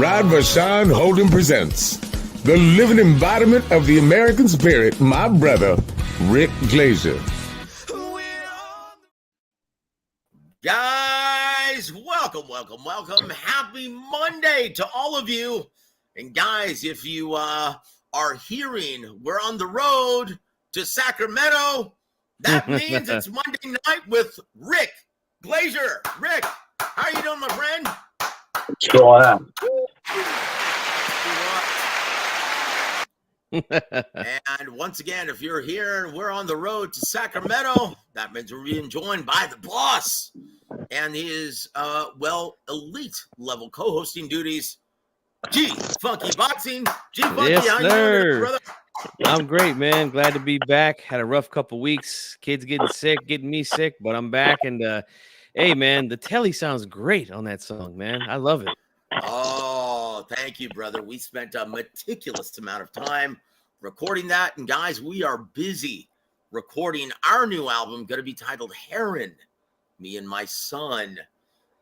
Rod Vashawn Holden presents the living embodiment of the American spirit, my brother, Rick Glaser. Guys, welcome. Happy Monday to all of you. And guys, if you are hearing we're on the road to Sacramento, that means it's Monday night with Rick Glaser. Rick, how are you doing, my friend? What's going on? And once again, if you're here and we're on the road to Sacramento, that means we're being joined by the boss and his, elite level co-hosting duties, G Funky Boxing. G Funky, yes, how you doing, brother? I'm great, man. Glad to be back. Had a rough couple weeks. Kids getting me sick, but I'm back. And hey, man, the telly sounds great on that song, man. I love it. Oh, thank you, brother. We spent a meticulous amount of time recording that. And guys, we are busy recording our new album, going to be titled Heron, me and my son.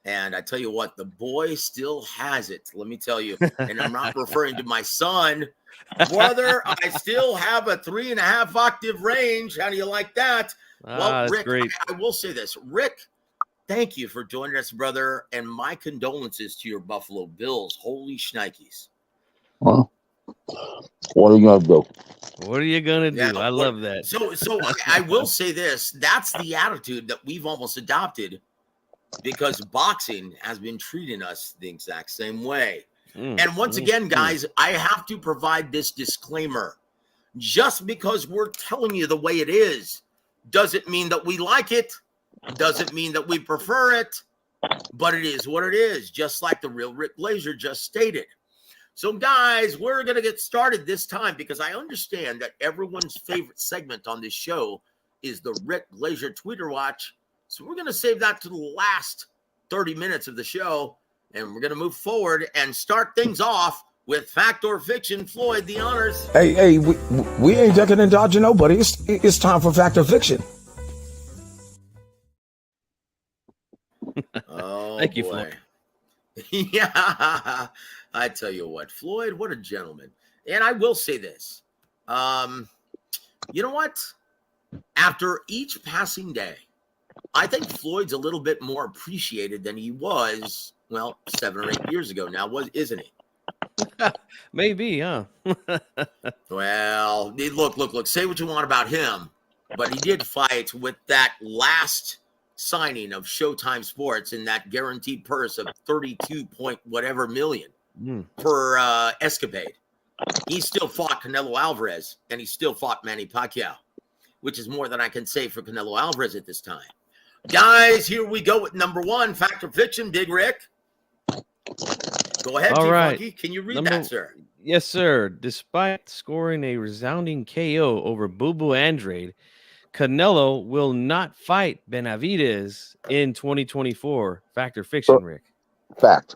And I tell you what, the boy still has it. Let me tell you. And I'm not referring to my son. Brother, I still have a 3.5 octave range. How do you like that? Well, Rick, great. I will say this. Rick, thank you for joining us, brother. And my condolences to your Buffalo Bills. Holy shnikes. Well, what are you going to do? What are you going to do? Yeah, I love that. So I will say this. That's the attitude that we've almost adopted because boxing has been treating us the exact same way. And once again, guys, I have to provide this disclaimer. Just because we're telling you the way it is doesn't mean that we like it. Doesn't mean that we prefer it, but it is what it is, just like the real Rick Glaser just stated. So, guys, we're going to get started this time because I understand that everyone's favorite segment on this show is the Rick Glaser Tweeter Watch. So we're going to save that to the last 30 minutes of the show, and we're going to move forward and start things off with Fact or Fiction. Floyd, the honors. Hey, we ain't ducking and dodging nobody. It's time for Fact or Fiction. Oh, Thank you, boy. Floyd. Yeah, I tell you what, Floyd, what a gentleman. And I will say this. You know what? After each passing day, I think Floyd's a little bit more appreciated than he was, 7 or 8 years ago now, isn't he? Maybe, huh? Well, look, say what you want about him, but he did fight with that last signing of Showtime Sports in that guaranteed purse of 32 point whatever million per escapade. He still fought Canelo Alvarez, and he still fought Manny Pacquiao, which is more than I can say for Canelo Alvarez at this time. Guys, here we go with number one, Fact or Fiction, Big Rick. Go ahead, All right. Funky. Can you read that, sir? Yes, sir. Despite scoring a resounding KO over Boo Andrade, Canelo will not fight Benavidez in 2024. Fact or fiction, Rick? Fact.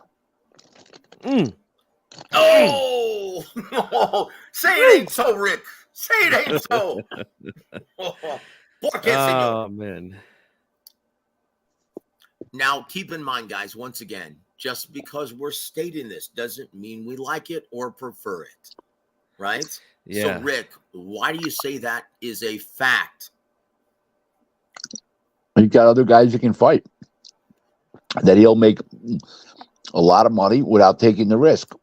Oh, say it ain't so, Rick. Say it ain't so. Oh, man. Now, keep in mind, guys, once again, just because we're stating this doesn't mean we like it or prefer it, right? Yeah. So, Rick, why do you say that is a fact? He's got other guys that can fight. That he'll make a lot of money without taking the risk.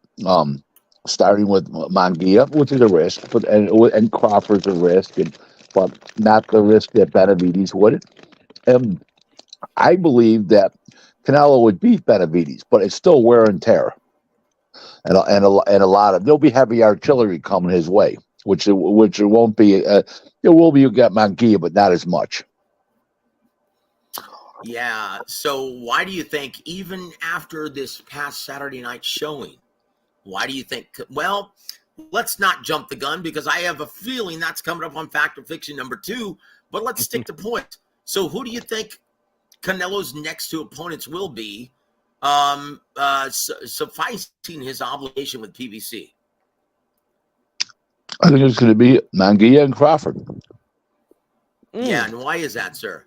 Starting with Munguia, which is a risk, and Crawford's a risk, but not the risk that Benavidez would. I believe that Canelo would beat Benavidez, but it's still wear and tear, and a lot of there'll be heavy artillery coming his way, which it won't be. It will be. You get Munguia, but not as much. Yeah. So why do you think, even after this past Saturday night showing, why do you think? Well, let's not jump the gun because I have a feeling that's coming up on Fact or Fiction number 2. But let's stick to point. So who do you think Canelo's next 2 opponents will be, sufficing his obligation with PBC? I think it's going to be Munguia and Crawford. Yeah, and why is that, sir?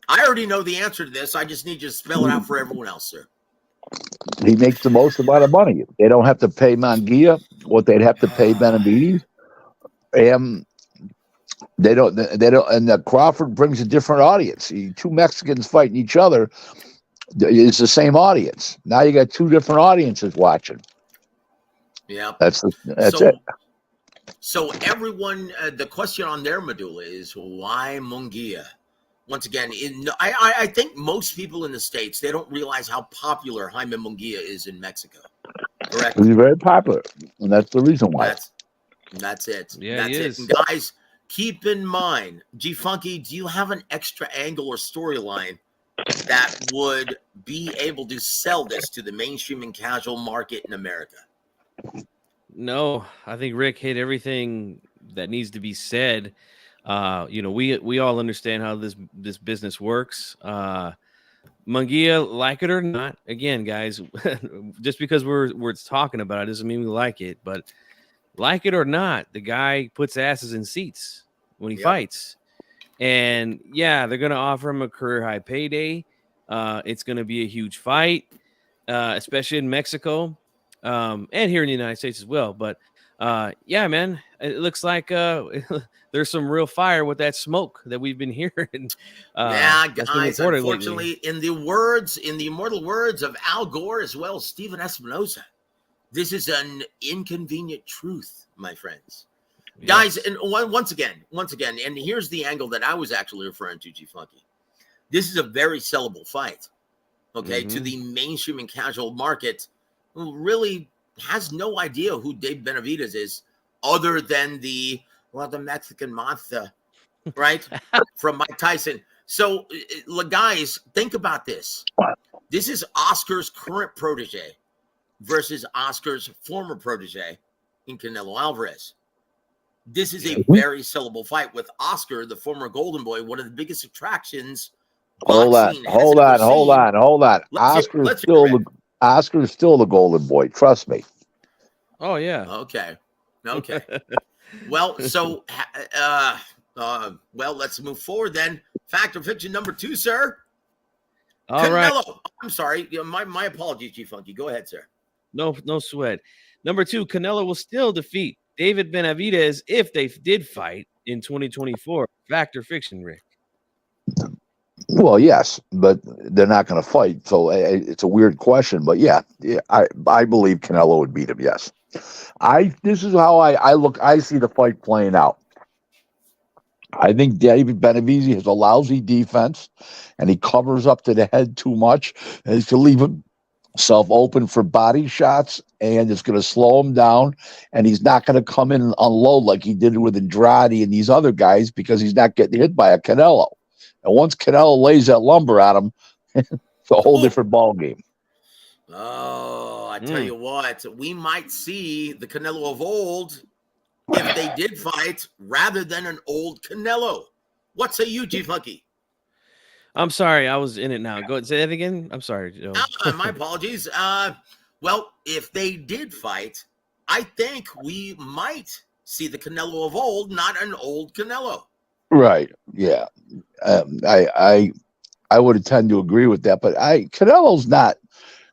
I already know the answer to this. I just need you to spell it out for everyone else, sir. he makes the most amount of money. They don't have to pay Mangia what they'd have to pay Benavidez. And they don't, and Crawford brings a different audience. Two Mexicans fighting each other. It's the same audience. Now you got two different audiences watching. Yeah. That's so, it. So everyone, the question on their medulla is why Munguia? Once again, I think most people in the States, they don't realize how popular Jaime Munguia is in Mexico. Correct? He's very popular, and that's the reason why. That's it. Yeah, that's he it. is. And guys, keep in mind, G Funky, do you have an extra angle or storyline that would be able to sell this to the mainstream and casual market in America? No, I think Rick hit everything that needs to be said. We all understand how this business works. Munguia, like it or not, again, guys, just because we're talking about it doesn't mean we like it. But like it or not, the guy puts asses in seats when he fights. And yeah, they're gonna offer him a career high payday. It's gonna be a huge fight, especially in Mexico. And here in the United States as well. But yeah, man, it looks like there's some real fire with that smoke that we've been hearing. Yeah, guys, unfortunately, in the immortal words of Al Gore as well as Stephen Espinosa, this is an inconvenient truth, my friends. Yes. Guys, and once again, and here's the angle that I was actually referring to, G Funky. This is a very sellable fight, okay, to the mainstream and casual market, who really has no idea who David Benavidez is, other than the Mexican monster, right? From Mike Tyson. So, guys, think about this. This is Oscar's current protege versus Oscar's former protege in Canelo Alvarez. This is a very sellable fight with Oscar, the former Golden Boy, one of the biggest attractions. Hold on. Oscar's still the Golden Boy. Trust me. Oh yeah. Okay. Well, so let's move forward then. Fact or fiction number 2, sir. All right. Canelo. I'm sorry. My apologies, G Funky. Go ahead, sir. No sweat. Number 2, Canelo will still defeat David Benavidez if they did fight in 2024. Fact or fiction, Rick? Well, yes, but they're not going to fight, so it's a weird question. But yeah, I believe Canelo would beat him. Yes, this is how I look. I see the fight playing out. I think David Benavidez has a lousy defense, and he covers up to the head too much, and he's going to leave himself open for body shots, and it's going to slow him down, and he's not going to come in and unload like he did with Andrade and these other guys because he's not getting hit by a Canelo. And once Canelo lays that lumber at him, it's a whole different ball game. Oh, I tell you what, we might see the Canelo of old if they did fight rather than an old Canelo. What say you, G Funky? I'm sorry, I was in it now. Go ahead, say that again. I'm sorry, Joe. My apologies. Well, if they did fight, I think we might see the Canelo of old, not an old Canelo. Right. Yeah. I would tend to agree with that, but Canelo's not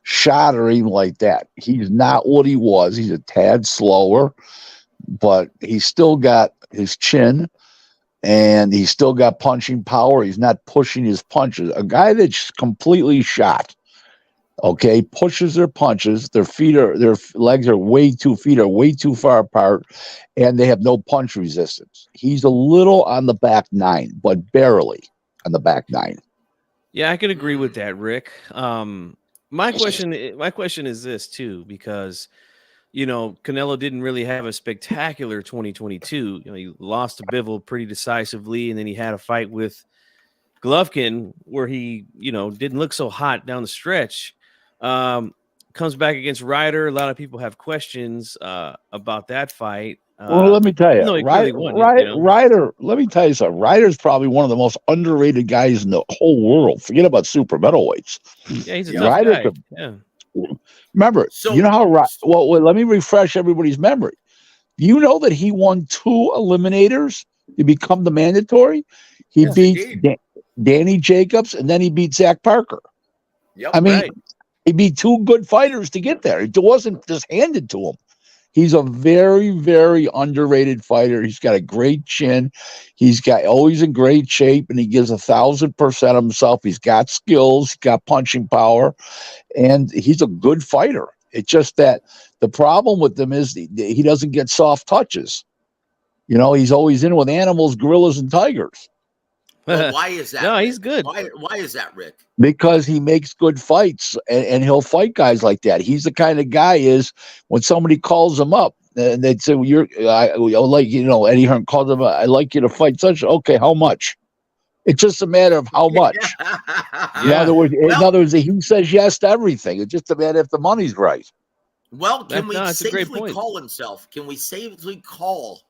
shattering like that. He's not what he was. He's a tad slower, but he's still got his chin and he's still got punching power. He's not pushing his punches. A guy that's completely shot, okay, pushes their punches. Their legs are way too far apart, and they have no punch resistance. He's a little on the back nine, but barely on the back nine. Yeah, I can agree with that, Rick. My question is this too, because Canelo didn't really have a spectacular 2022. He lost to Bivol pretty decisively, and then he had a fight with Golovkin where he, didn't look so hot down the stretch. Comes back against Ryder. A lot of people have questions about that fight. Well, let me tell you, Ryder. Let me tell you something. Ryder's probably one of the most underrated guys in the whole world. Forget about super middleweights. Yeah, he's a tough guy. Yeah. Remember, you know how? Well, let me refresh everybody's memory. You know that he won 2 eliminators to become the mandatory. He beat Danny Jacobs, and then he beat Zach Parker. Yep, I mean, He'd be two good fighters to get there. It wasn't just handed to him. He's a very, very underrated fighter. He's got a great chin. He's got always in great shape, and he gives 1,000% of himself. He's got skills. He's got punching power, and he's a good fighter. It's just that the problem with him is he doesn't get soft touches. You know, he's always in with animals, gorillas, and tigers. Well, why is that? No, Rick? he's good. Why is that, Rick? Because he makes good fights, and he'll fight guys like that. He's the kind of guy is when somebody calls him up and they'd say, I like, you know, Eddie Hearn called him, I'd like you to fight such. Okay, how much? It's just a matter of how much. In other words, he says yes to everything. It's just a matter if the money's right. Well, can we safely call himself? Can we safely call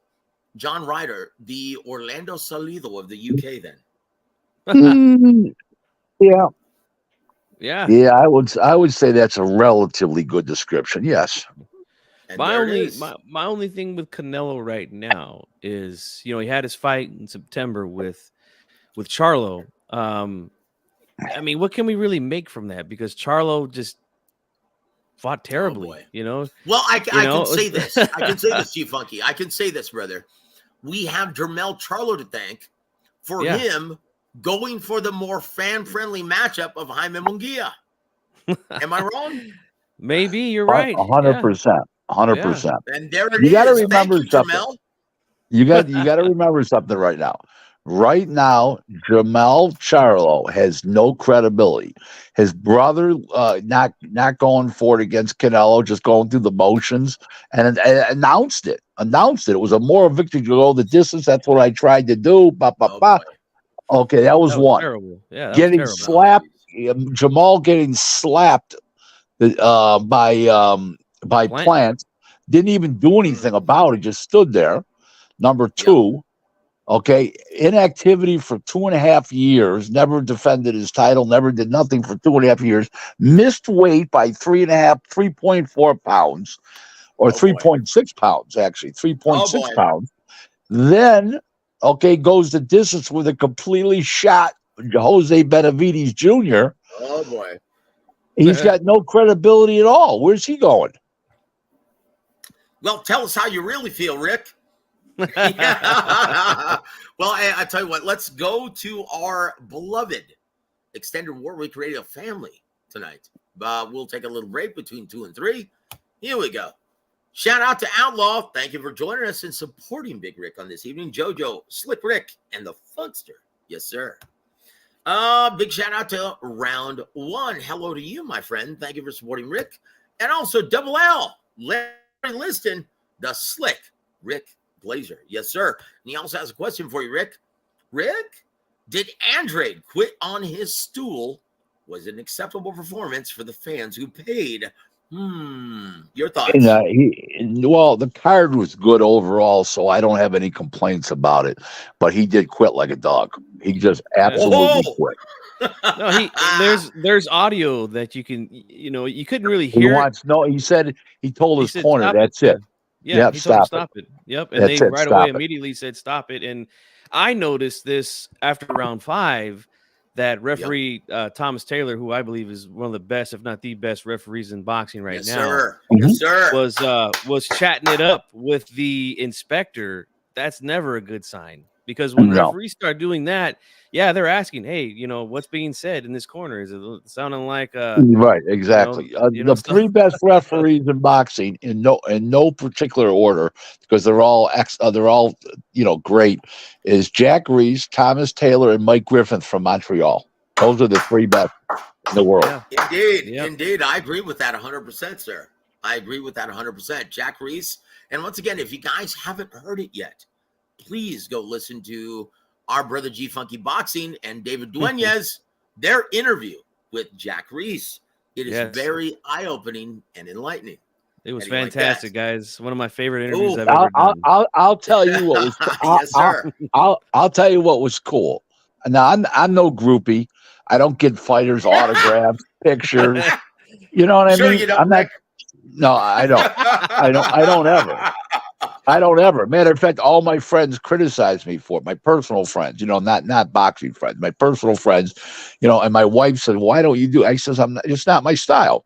John Ryder the Orlando Salido of the UK then? Yeah. I would say that's a relatively good description. Yes. And my only thing with Canelo right now is, you know, he had his fight in September with Charlo. I mean, what can we really make from that? Because Charlo just fought terribly, you know. Well, I can say this. I can say this, Chief Funky. I can say this, brother. We have Jermell Charlo to thank for him going for the more fan-friendly matchup of Jaime Munguia. Am I wrong? Maybe you're right. 100%. 100%. And there it you is. Gotta remember Thank you, something. Jermell. You got to remember something right now. Right now, Jermell Charlo has no credibility. His brother not going for it against Canelo, just going through the motions, and announced it. It was a moral victory to go the distance. That's what I tried to do. Okay, that was one. Terrible. Yeah, getting slapped. Jamal getting slapped by Plant. Didn't even do anything about it. Just stood there. Number two. Okay, inactivity for 2.5 years, never defended his title, never did nothing for 2.5 years, missed weight by 3.4 pounds, or 3.6 pounds, actually, 3.6 pounds. Then, goes the distance with a completely shot Jose Benavidez Jr. Oh, boy. He's got no credibility at all. Where's he going? Well, tell us how you really feel, Rick. Well, I tell you what, let's go to our beloved Extended War Week Radio family tonight. We'll take a little break between 2 and 3. Here we go. Shout out to Outlaw. Thank you for joining us and supporting Big Rick on this evening. Jojo, Slick Rick, and the Funkster. Yes, sir. Big shout out to Round 1. Hello to you, my friend. Thank you for supporting Rick. And also W.A.W, Larry Liston, the Slick Rick Glaser. Yes, sir. And he also has a question for you, Rick. Rick, did Andrade quit on his stool? Was it an acceptable performance for the fans who paid? Your thoughts? Well, the card was good overall, so I don't have any complaints about it. But he did quit like a dog. He just absolutely quit. No, there's audio that you can, you couldn't really hear. He said he told his corner, that's it. Yeah, he told him stop it. Yep, and they right away immediately said stop it. And I noticed this after round 5 that referee Thomas Taylor, who I believe is one of the best, if not the best, referees in boxing right now, sir. Yes, sir. was chatting it up with the inspector. That's never a good sign, because when referees start doing that, they're asking, hey, what's being said in this corner? Is it sounding like right? Exactly. The 3 best referees in boxing in no particular order, because they're all great, is Jack Reese, Thomas Taylor, and Mike Griffith from Montreal. Those are the 3 best in the world. Yeah. Indeed. I agree with that 100%, sir. I agree with that 100%. Jack Reese. And once again, if you guys haven't heard it yet, please go listen to our brother G Funky Boxing and David Benavidez, their interview with Jack Reese. It is very eye-opening and enlightening. It was fantastic, guys. One of my favorite interviews I've ever done. I'll tell you what was yes, sir. I'll tell you what was cool. Now I'm no groupie. I don't get fighters autographs, pictures. You know what I mean? You don't, I'm not. No, I don't. I don't ever. I don't ever. Matter of fact, all my friends criticize me for it. My personal friends, not boxing friends, my personal friends, and my wife said, "Why don't you do?" I says, "I'm not, it's not my style."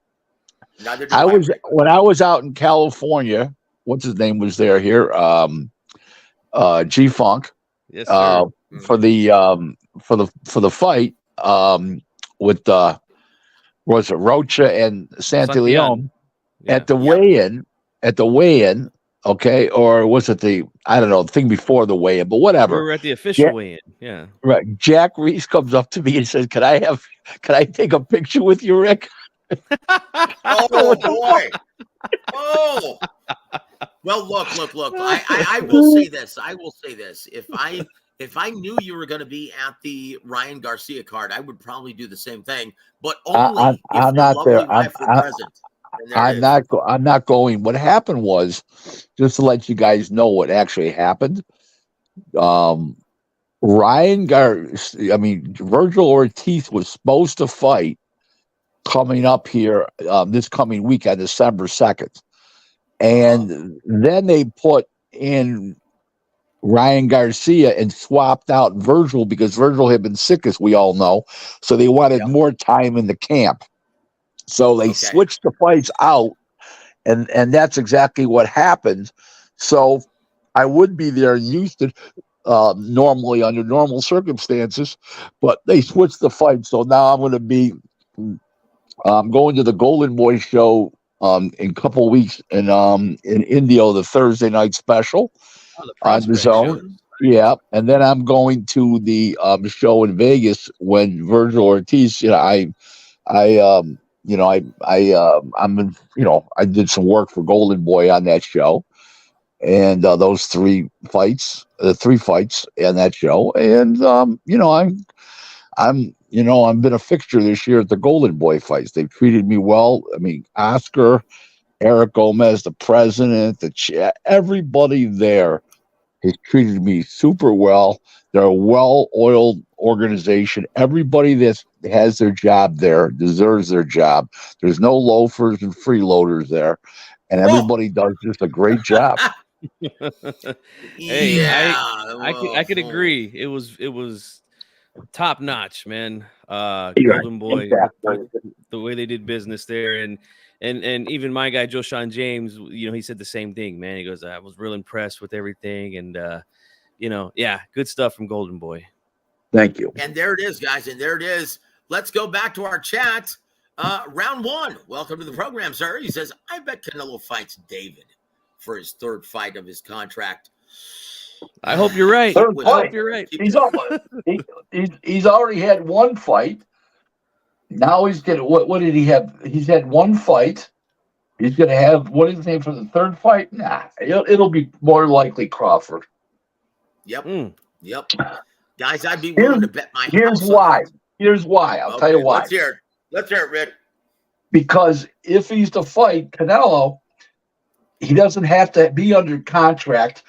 Neither do I, Rick. When I was out in California. What's his name was there here? G Funk. Yes, sir. For the fight with was it Rocha and Santillon at the weigh-in, okay, or was it the thing before the weigh-in, but whatever. We were at the official weigh-in. Yeah. Right. Jack Reese comes up to me and says, Can I take a picture with you, Rick? Oh boy. Oh. Well, look. I will say this. If I knew you were going to be at the Ryan Garcia card, I would probably do the same thing. But only if your lovely wife were present. I'm not going. What happened was, just to let you guys know what actually happened. Virgil Ortiz was supposed to fight coming up here this coming week on December 2nd. And then they put in Ryan Garcia and swapped out Virgil because Virgil had been sick, as we all know. So they wanted more time in the camp. So they switched the fights out, and that's exactly what happened. So I would be there in Houston normally under normal circumstances, but they switched the fight. So now I'm going to be going to the Golden Boy show in a couple weeks in Indio, the Thursday night special on the Zone. Yeah, and then I'm going to the show in Vegas when Virgil Ortiz. I did some work for Golden Boy on that show, and those three fights in that show, and I've been a fixture this year at the Golden Boy fights. They've treated me well. I mean, Oscar, Eric Gomez, the president, everybody there has treated me super well. They're a well-oiled organization. Everybody that has their job there deserves their job. There's no loafers and freeloaders there, and everybody does just a great job. Hey, I could agree. It was top notch, man. Golden Boy, the way they did business there, and even my guy Joshawn James, he said the same thing, man. He goes, I was real impressed with everything, and good stuff from Golden Boy. Thank you. And there it is, guys, and there it is. Let's go back to our chat. Round one. Welcome to the program, sir. He says, I bet Canelo fights David for his third fight of his contract. I hope you're right. I hope you're right. He's already had one fight. Now he's getting what did he have? He's had one fight. He's going to have what is his name for the third fight? Nah, it'll be more likely Crawford. Yep. Yep. Guys, I'd be willing to bet my Here's house why. on it. Here's why. I'll tell you why. Let's hear it, Rick. Because if he's to fight Canelo, he doesn't have to be under contract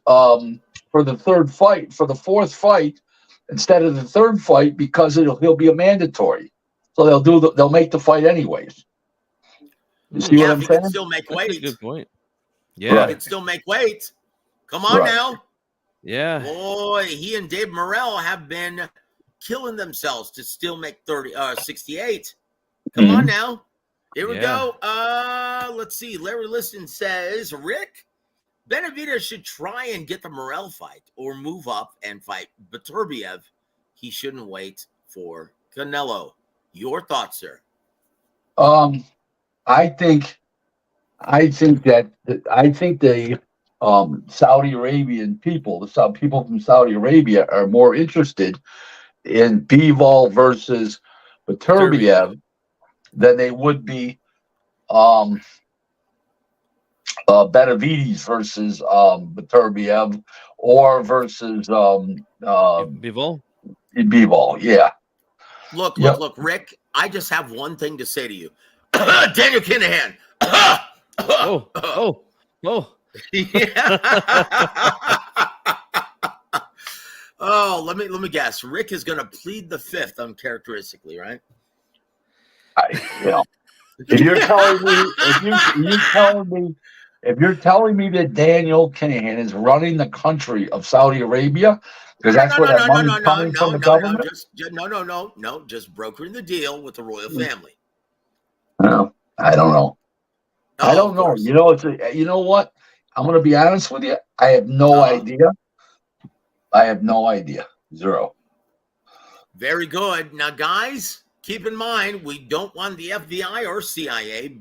for the third fight, for the fourth fight, instead of the third fight, because he'll be a mandatory. So they'll make the fight anyways. You see what I'm saying? He can still make weight. That's a good point. Yeah, right. He can still make weight. Come on now. Yeah. Boy, he and Dave Morrell have been killing themselves to still make 68. Come on now. Here we go. Let's see. Larry Liston says, Rick, Benavidez should try and get the Morrell fight or move up and fight Beterbiev. He shouldn't wait for Canelo. Your thoughts, sir? I think the Saudi Arabian people, the people from Saudi Arabia, are more interested in Bivol versus Beterbiev than they would be Benavidez versus Beterbiev or versus Bivol. Bivol, yeah. Look, Rick, I just have one thing to say to you. Daniel Kinahan. Oh. Oh, let me guess. Rick is going to plead the fifth uncharacteristically, right? If you're telling me, if you're telling me that Daniel Kinahan is running the country of Saudi Arabia, because that's where that money's coming from the government. No, just brokering the deal with the royal family. No, I don't know. I don't know. Course. You know, you know what? I'm going to be honest with you. I have no idea. I have no idea. Zero. Very good. Now, guys, keep in mind, we don't want the FBI or CIA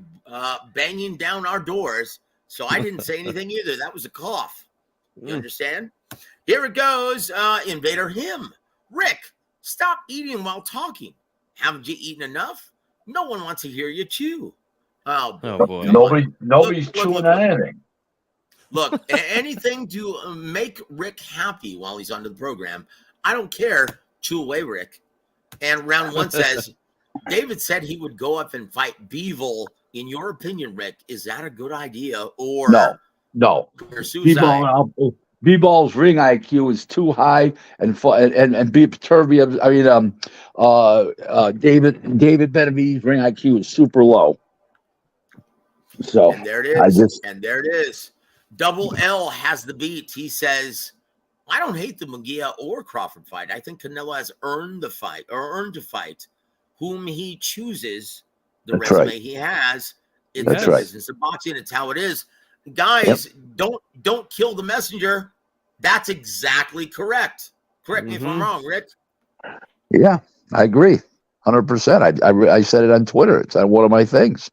banging down our doors. So I didn't say anything either. That was a cough. You understand? Here it goes. Invader him. Rick, stop eating while talking. Haven't you eaten enough? No one wants to hear you chew. Oh boy. Nobody's chewing on anything. Look, anything to make Rick happy while he's on the program. I don't care. Chew away, Rick. And round one says, David said he would go up and fight Beevil. In your opinion, Rick, is that a good idea or no? B-Ball's ring IQ is too high, and David Benavidez' ring IQ is super low. So and there it is. And there it is. W.A.W has the beat. He says, I don't hate the Munguia or Crawford fight. I think Canelo has earned the fight or earned to fight whom he chooses. The resume he has. It's the business of boxing. It's how it is. Guys, don't kill the messenger. That's exactly correct. Correct me if I'm wrong, Rick. Yeah, I agree. 100%. I said it on Twitter. It's on one of my things.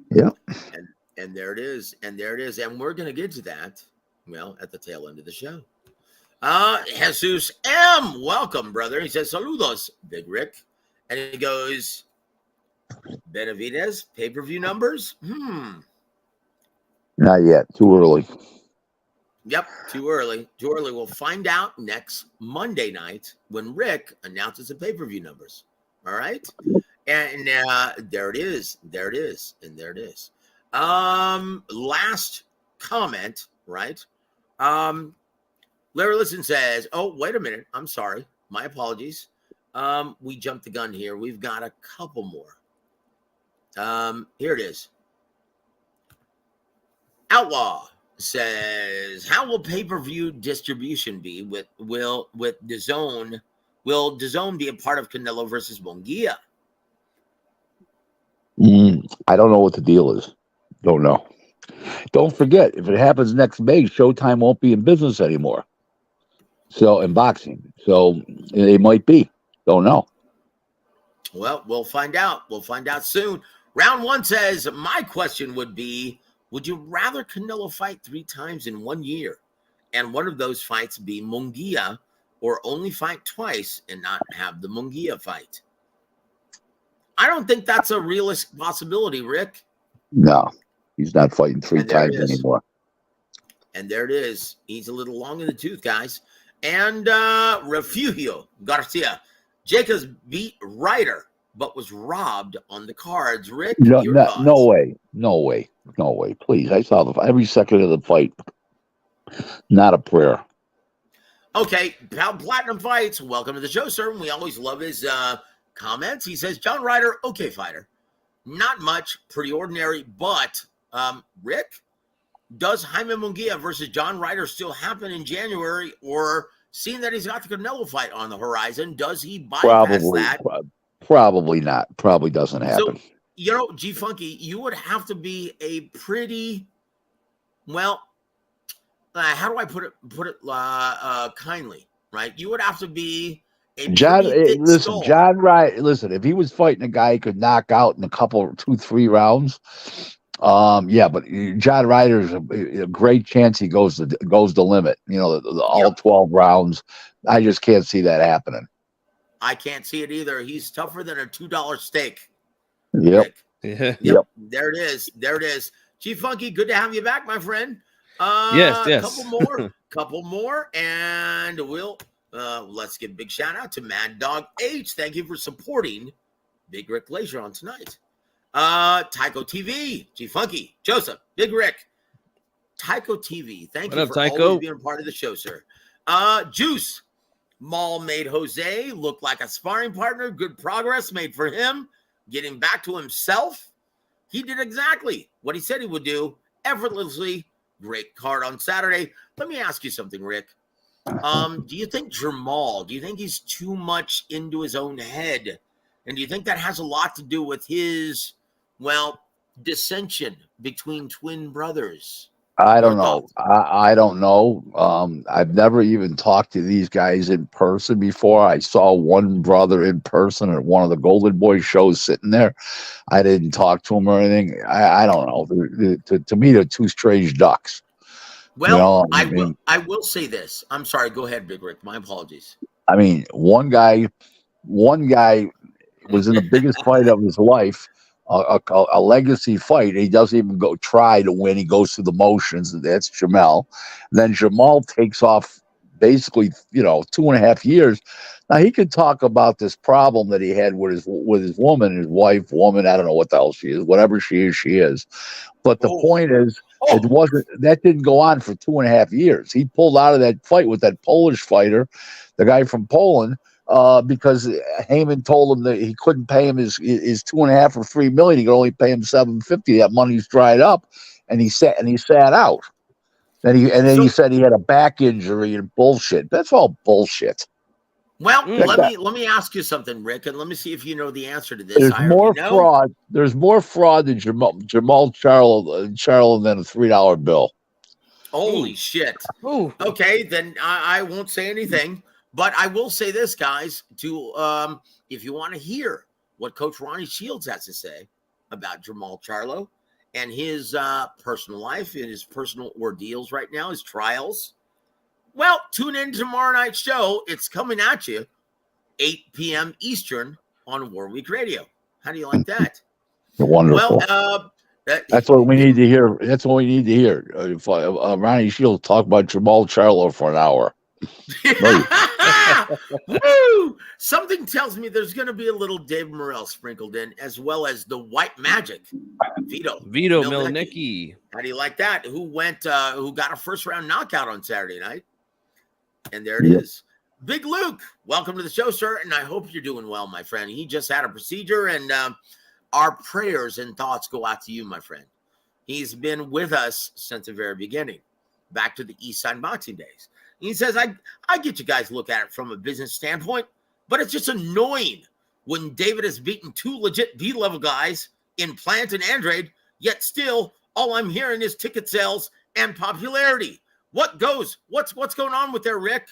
Yeah. And there it is. And there it is. And we're going to get to that, well, at the tail end of the show. Jesus M. Welcome, brother. He says, saludos, Big Rick. And he goes, Benavidez, pay-per-view numbers? Not yet. Too early. Yep, too early. Too early. We'll find out next Monday night when Rick announces the pay-per-view numbers. All right? And there it is. There it is. And there it is. Last comment, right? Larry Listen says, oh, wait a minute. I'm sorry. My apologies. We jumped the gun here. We've got a couple more. Here it is. Outlaw says, how will pay-per-view distribution be with DAZN? Will DAZN be a part of Canelo versus Munguia? I don't know what the deal is. Don't know. Don't forget, if it happens next May, Showtime won't be in business anymore. So, in boxing. So, it might be. Don't know. Well, we'll find out. We'll find out soon. Round one says, my question would be, would you rather Canelo fight 3 times in 1 year and one of those fights be Munguia, or only fight twice and not have the Munguia fight? I don't think that's a realistic possibility, Rick. No, he's not fighting 3 times anymore. And there it is. He's a little long in the tooth, guys. And Refugio Garcia. Jacobs beat Ryder, but was robbed on the cards. Rick, no way. No way. No way. Please. I saw every second of the fight. Not a prayer. Okay. Platinum Fights. Welcome to the show, sir. We always love his comments. He says, John Ryder, okay fighter. Not much, pretty ordinary, but Rick, does Jaime Munguia versus John Ryder still happen in January, or seeing that he's got the Canelo fight on the horizon, does he bypass that? Probably not. Probably doesn't happen. So, G Funky, you would have to be a pretty, well, how do I put it kindly, right? You would have to be John Ryder. Listen, if he was fighting a guy he could knock out in a couple, 2-3 rounds, yeah. But John Ryder's a great chance he goes the limit. All 12 rounds. I just can't see that happening. I can't see it either. He's tougher than a $2 steak. Yep. Yep. There it is. There it is. Chief Funky, good to have you back, my friend. Yes. Couple more, and we'll. Let's give a big shout out to Mad Dog H. Thank you for supporting Big Rick Glaser on tonight. Tycho TV, G Funky, Joseph, Big Rick, Tycho TV. Thank you for always being a part of the show, sir. Juice, Mall made Jose look like a sparring partner. Good progress made for him. Getting back to himself. He did exactly what he said he would do. effortlessly. Great card on Saturday. Let me ask you something, Rick. Do you think do you think he's too much into his own head? And do you think that has a lot to do with his, well, dissension between twin brothers? I Your don't know. thoughts? I don't know. I've never even talked to these guys in person before. I saw one brother in person at one of the Golden Boy shows sitting there. I didn't talk to him or anything. I don't know. To me, they're two strange ducks. Well, I I will say this. I'm sorry. Go ahead, Big Rick. My apologies. mean, one guy was in the biggest fight of his life, a legacy fight. He doesn't even go try to win. He goes through the motions. That's Jamal. Then Jamal takes off basically, 2.5 years. Now he could talk about this problem that he had with his woman, his wife, woman. I don't know what the hell she is, whatever she is, she is. But the Oh, point is, oh, that didn't go on for 2.5 years. He pulled out of that fight with that Polish fighter, the guy from Poland, because Heyman told him that he couldn't pay him his 2.5 or 3 million. He could only pay him 750. That money's dried up, and he sat out. Then he so said he had a back injury and bullshit. That's all bullshit. well, Mm. let me ask you something, Rick, and let me see if you know the answer to this. There's I already more know. fraud. There's more fraud than Jamal Charlo than a $3 bill. Holy shit. Ooh. Okay, then I won't say anything, but I will say this, guys. If you want to hear what Coach Ronnie Shields has to say about Jamal Charlo and his personal life and his personal ordeals right now, his trials, well, tune in to tomorrow night's show. It's coming at you, 8 p.m. Eastern on Warweek Radio. How do you like that? Wonderful. Well, That's what we need to hear. That's what we need to hear. If Ronnie Shields talk about Jamal Charlo for an hour. Woo! Something tells me there's going to be a little Dave Morrell sprinkled in, as well as the White Magic, Vito Milnicki. How do you like that? Who got a first round knockout on Saturday night? And there it is. Big Luke, welcome to the show, sir. And I hope you're doing well, my friend. He just had a procedure, and our prayers and thoughts go out to you, my friend. He's been with us since the very beginning, back to the East Side boxing days. He says, I get you guys look at it from a business standpoint, but it's just annoying when David has beaten two legit D-level guys in Plant and Andrade, yet still all I'm hearing is ticket sales and popularity. What's going on with there, Rick?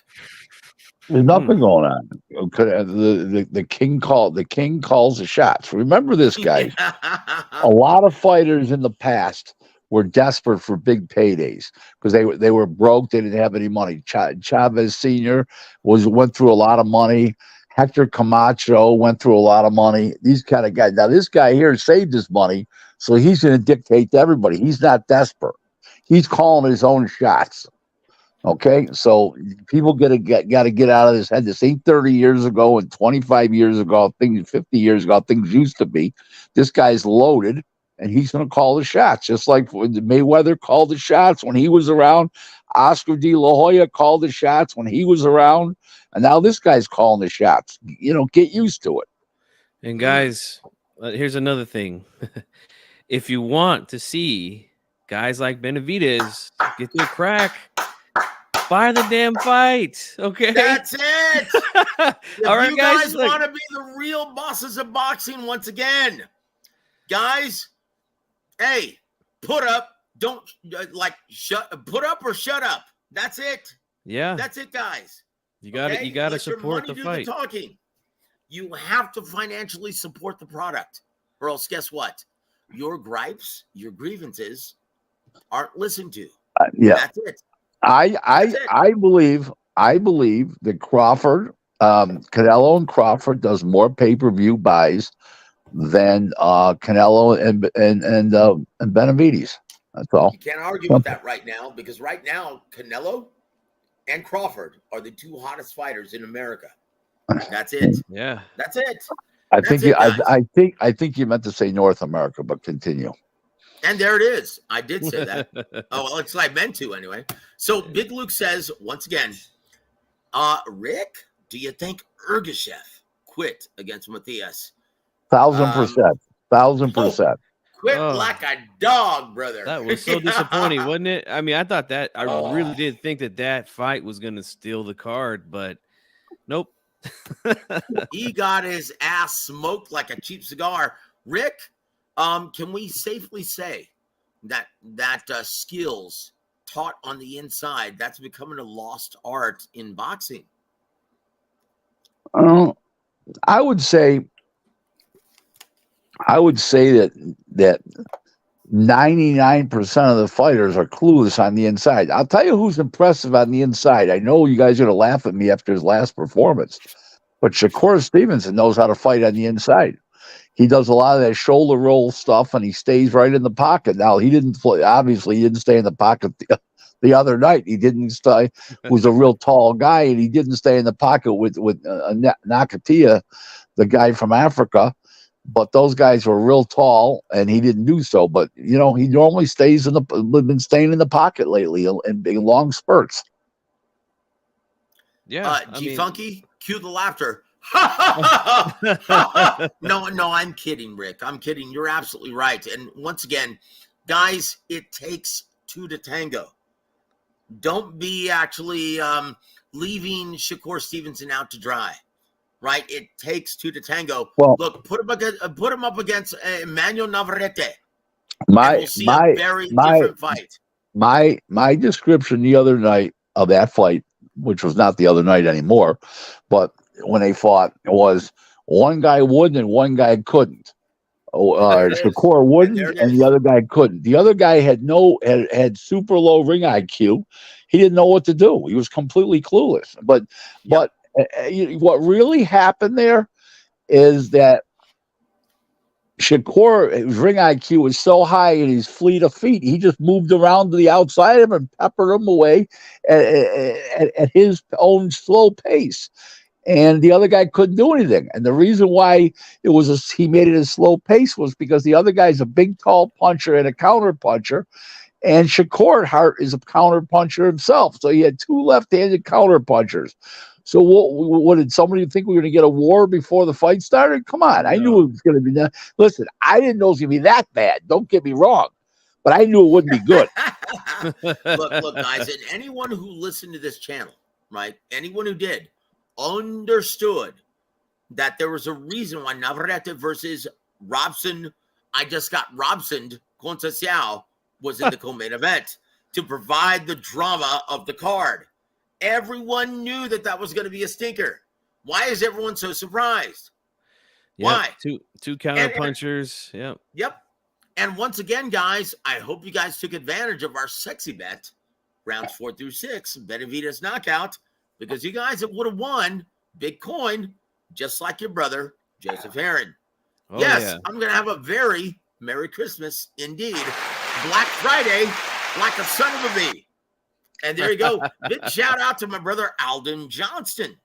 There's nothing going on. The king calls the shots. Remember this, guys. A lot of fighters in the past were desperate for big paydays because they were broke. They didn't have any money. Chavez Sr. went through a lot of money. Hector Camacho went through a lot of money. These kind of guys. Now this guy here saved his money, so he's going to dictate to everybody. He's not desperate. He's calling his own shots. Okay, so people got to get out of this head. This ain't 30 years ago and 25 years ago. Things 50 years ago. Things used to be. This guy's loaded, and he's going to call the shots, just like Mayweather called the shots when he was around. Oscar De La Hoya called the shots when he was around, and now this guy's calling the shots. Get used to it. And guys, here's another thing. If you want to see guys like Benavidez get to a crack, buy the damn fight, okay? That's it. All right, you guys, want to be the real bosses of boxing once again, guys. Hey, put up. Don't put up or shut up. That's it. Yeah, that's it, guys. You got to Let support your the money fight. do the talking. You have to financially support the product, or else guess what? Your gripes, your grievances aren't listened to. Yeah, that's it. I believe that Crawford, Canelo and Crawford does more pay-per-view buys than Canelo and Benavidez. That's all. You can't argue with that right now, because right now Canelo and Crawford are the two hottest fighters in America. That's it. Yeah, that's it. I think you meant to say North America, but continue. And there it is. I did say that. Oh, well, it's like I meant to anyway. So Big Luke says, once again, Rick, do you think Ergashev quit against Matthias? 1,000%. 1,000%. quit like a dog, brother. That was so disappointing, wasn't it? I mean, I thought that I really did think that fight was going to steal the card, but nope. He got his ass smoked like a cheap cigar. Rick, can we safely say that skills taught on the inside, that's becoming a lost art in boxing? I would say that 99% of the fighters are clueless on the inside. I'll tell you who's impressive on the inside. I know you guys are going to laugh at me after his last performance, but Shakur Stevenson knows how to fight on the inside. He does a lot of that shoulder roll stuff, and he stays right in the pocket. Now, he didn't stay in the pocket the other night. He didn't stay. Was a real tall guy, and he didn't stay in the pocket with Nakatia, the guy from Africa. But those guys were real tall, and he didn't do so. But he normally been staying in the pocket lately in big long spurts. Yeah, Funky, cue the laughter. No, I'm kidding, Rick. I'm kidding. You're absolutely right. And once again, guys, it takes two to tango. Don't be actually leaving Shakur Stevenson out to dry. Right, it takes two to tango. Well, look, put him up against Emmanuel Navarrete. We'll see a very different fight. My description the other night of that fight, which was not the other night anymore, but when they fought, was one guy would and one guy couldn't. Shakur wouldn't and the other guy couldn't. The other guy had super low ring IQ. He didn't know what to do. He was completely clueless. But what really happened there is that Shakur's ring IQ was so high in his fleet of feet, he just moved around to the outside of him and peppered him away at his own slow pace. And the other guy couldn't do anything. And the reason why he made it a slow pace was because the other guy's a big, tall puncher and a counter puncher. And Shakur Hart is a counter puncher himself. So he had two left-handed counter punchers. So what did somebody think we were going to get a war before the fight started? Come on. I knew it was going to be that. Listen, I didn't know it was going to be that bad. Don't get me wrong. But I knew it wouldn't be good. Look, guys, and anyone who listened to this channel, right, anyone who did, understood that there was a reason why Navarrete versus Robson, I just got Robsoned, Conceição, was in the co-main event to provide the drama of the card. Everyone knew that was going to be a stinker. Why is everyone so surprised? Yep, why? Two counter punchers. Yep. Yep. And once again, guys, I hope you guys took advantage of our sexy bet, rounds 4 through 6, Benavidez knockout, because you guys would have won big coin, just like your brother, Joseph Heron. Oh, yes, yeah. I'm going to have a very Merry Christmas indeed. Black Friday, like a son of a bee. And there you go. Big shout out to my brother, Alden Johnston.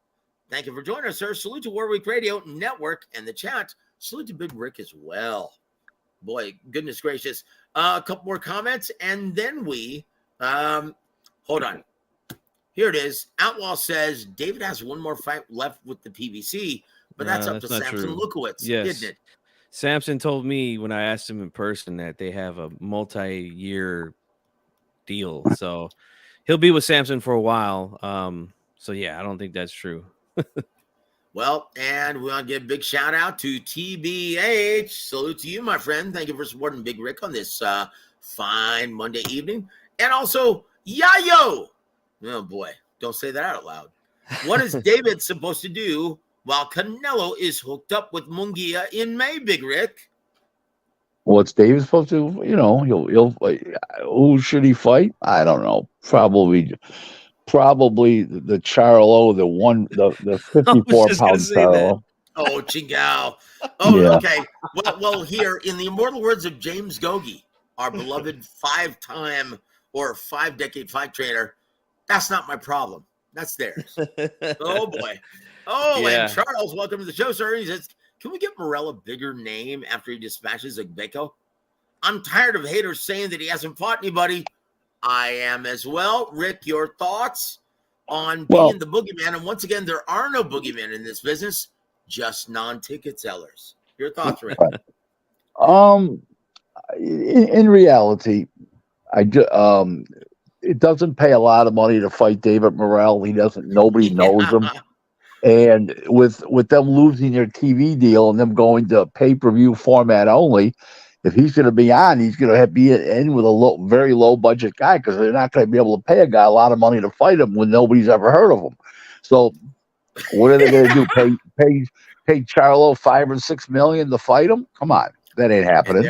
Thank you for joining us, sir. Salute to Warwick Radio Network and the chat. Salute to Big Rick as well. Boy, goodness gracious. A couple more comments, and then we hold on. Here it is. Outlaw says David has one more fight left with the PBC, but that's up to Samson Lukowitz, isn't it? Samson told me when I asked him in person that they have a multi-year deal. So he'll be with Samson for a while. So, yeah, I don't think that's true. Well, and we want to give a big shout out to TBH. Salute to you, my friend. Thank you for supporting Big Rick on this fine Monday evening. And also, Yayo. Oh, boy. Don't say that out loud. What is David supposed to do while Canelo is hooked up with Munguia in May, Big Rick? What's David supposed to do? He'll who should he fight? I don't know. Probably the Charlo, the 54-pound Charlo. Oh, Chingao. Oh, yeah. Okay. Well, here in the immortal words of James Gogi, our beloved 5-decade fight trainer, that's not my problem. That's theirs. Oh boy. Oh, yeah. And Charles, welcome to the show, sir. He says, can we give Morel a bigger name after he dispatches Agbeko? I'm tired of haters saying that he hasn't fought anybody. I am as well. Rick, your thoughts on being the boogeyman? And once again, there are no boogeymen in this business, just non-ticket sellers. Your thoughts, Rick? in reality, it doesn't pay a lot of money to fight David Morrell. He doesn't. Nobody knows him. Yeah. And with them losing their TV deal and them going to pay-per-view format only, if he's going to be on, he's going to be in with a very low budget guy because they're not going to be able to pay a guy a lot of money to fight him when nobody's ever heard of him. So what are they going to do? Pay Charlo $5 or $6 million to fight him? Come on, that ain't happening. And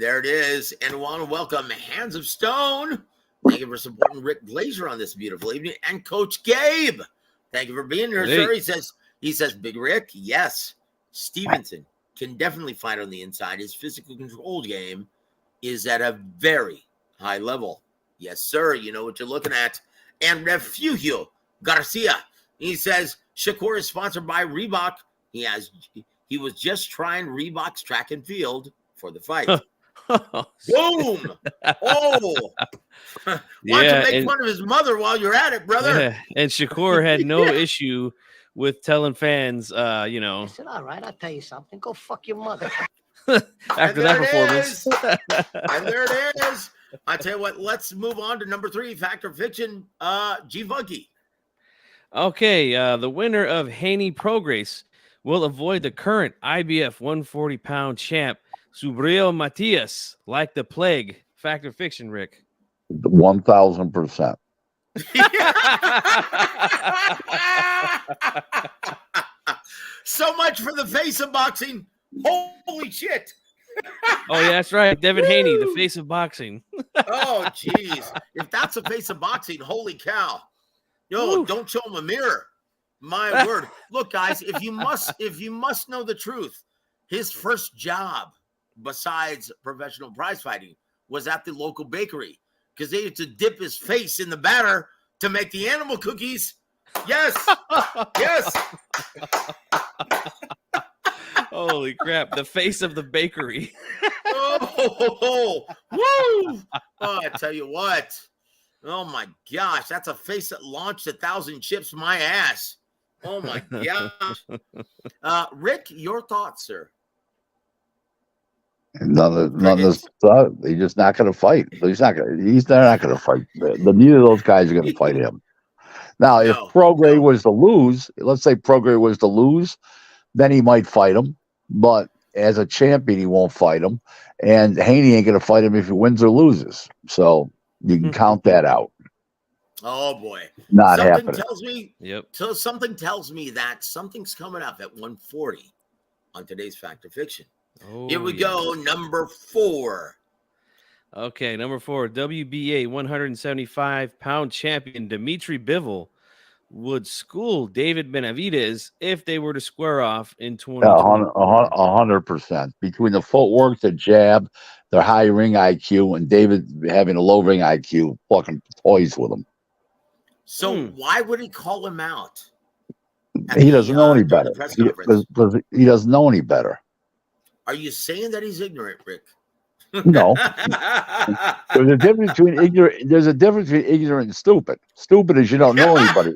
there it is. And I want to welcome Hands of Stone. Thank you for supporting Rick Glaser on this beautiful evening, and Coach Gabe. Thank you for being here, sir. He says, Big Rick, yes, Stevenson can definitely fight on the inside. His physical control game is at a very high level. Yes, sir. You know what you're looking at. And Refugio Garcia, he says, Shakur is sponsored by Reebok. He was just trying Reebok's track and field for the fight. Boom! Oh, why don't you make fun of his mother while you're at it, brother? Yeah. And Shakur had no issue with telling fans, you know. I said, all right, I'll tell you something. Go fuck your mother. After that performance. And there it is. I tell you what, let's move on to number 3, Fact or Fiction, G Funky. Okay, the winner of Haney Prograis will avoid the current IBF 140-pound champ, Subriel Matias, like the plague. Fact or fiction, Rick? 1,000%. So much for the face of boxing. Holy shit. Oh, yeah, that's right. Devin Haney, the face of boxing. Oh, jeez. If that's the face of boxing, holy cow. Yo, don't show him a mirror. My word. Look, guys, if you must know the truth, his first job besides professional prize fighting was at the local bakery because they had to dip his face in the batter to make the animal cookies. Yes. Yes. Holy crap. The face of the bakery. Oh, woo. Oh, I tell you what. Oh, my gosh. That's a face that launched 1,000 chips my ass. Oh, my gosh. Rick, your thoughts, sir? None of this. He's just not going to fight. They're not going to fight. Neither of those guys are going to fight him. Now, if Prograis was to lose, let's say Prograis was to lose, then he might fight him. But as a champion, he won't fight him. And Haney ain't going to fight him if he wins or loses. So you can count that out. Oh, boy. Not something happening. Tells me, So something tells me that something's coming up at 140 on today's Fact or Fiction. Oh, here we go. Number 4. Okay, number 4, WBA 175-pound champion Dimitri Bivol would school David Benavidez if they were to square off in 2020. 100%. Between the footwork, the jab, their high ring IQ, and David having a low ring IQ, fucking toys with him. So why would he call him out? He doesn't know any better. He doesn't know any better. Are you saying that he's ignorant, Rick? No. There's a difference between ignorant and stupid. Stupid is you don't know anybody.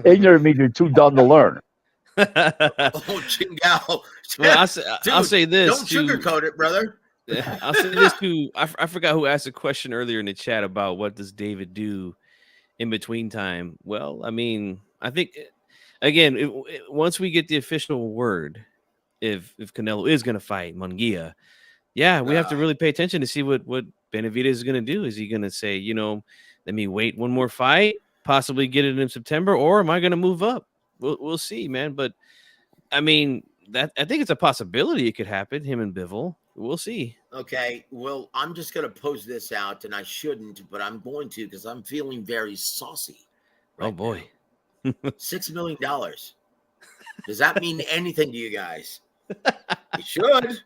Ignorant means you're too dumb to learn. Oh, Chingao. Well, I'll say this. Don't sugarcoat it, brother. I'll say this too. I forgot who asked a question earlier in the chat about what does David do in between time. Well, I mean, I think, again, once we get the official word, if Canelo is going to fight Munguia, yeah, we have to really pay attention to see what Benavidez is going to do. Is he going to say, let me wait one more fight, possibly get it in September, or am I going to move up? We'll see, man. But I mean, I think it's a possibility it could happen. Him and Bivol. We'll see. Okay. Well, I'm just going to pose this out, and I shouldn't, but I'm going to because I'm feeling very saucy. Oh boy, $6 million. Does that mean anything to you guys? It should.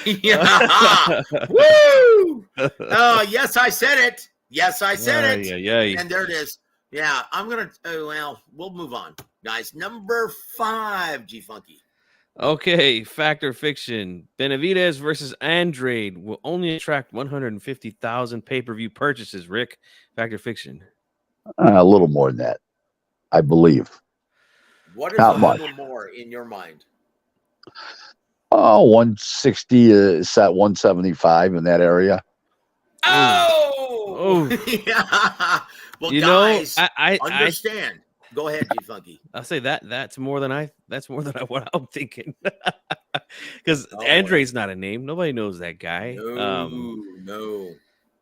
Yeah. Woo! Oh, yes, I said it. Yes, I said it. Yeah. And there it is. Yeah, I'm going to, we'll move on. Guys, number 5, G Funky. Okay, fact or fiction. Benavidez versus Andrade will only attract 150,000 pay-per-view purchases, Rick. Fact or fiction? A little more than that, I believe. What is a little more in your mind? Oh, 160, set 175 in that area. Oh, yeah. Well, You know, guys, I understand. Go ahead, G Funky. I'll say that's more than what I'm thinking. Because Oh, boy. Andre's not a name. Nobody knows that guy. No.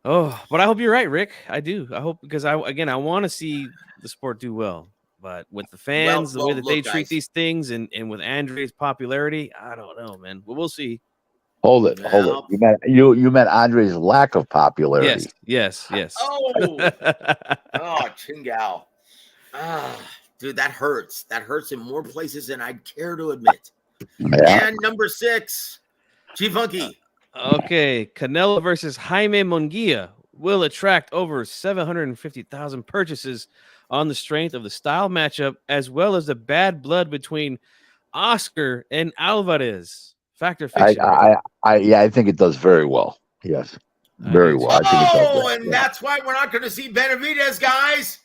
Oh, but I hope you're right, Rick. I do. I hope, because I want to see the sport do well. But with the fans, the way that they look, treat guys. these things, and with Andre's popularity, I don't know, man. But we'll see. Hold it. You meant Andre's lack of popularity. Yes. Oh, Chingao. Dude, that hurts. That hurts in more places than I'd care to admit. Yeah. And number 6, G Funky. Okay, Canelo versus Jaime Munguia will attract over 750,000 purchases on the strength of the style matchup, as well as the bad blood between Oscar and Alvarez. Factor fiction. I think it does very well. Yes, very well. I think it does. And that's why we're not going to see Benavidez, guys.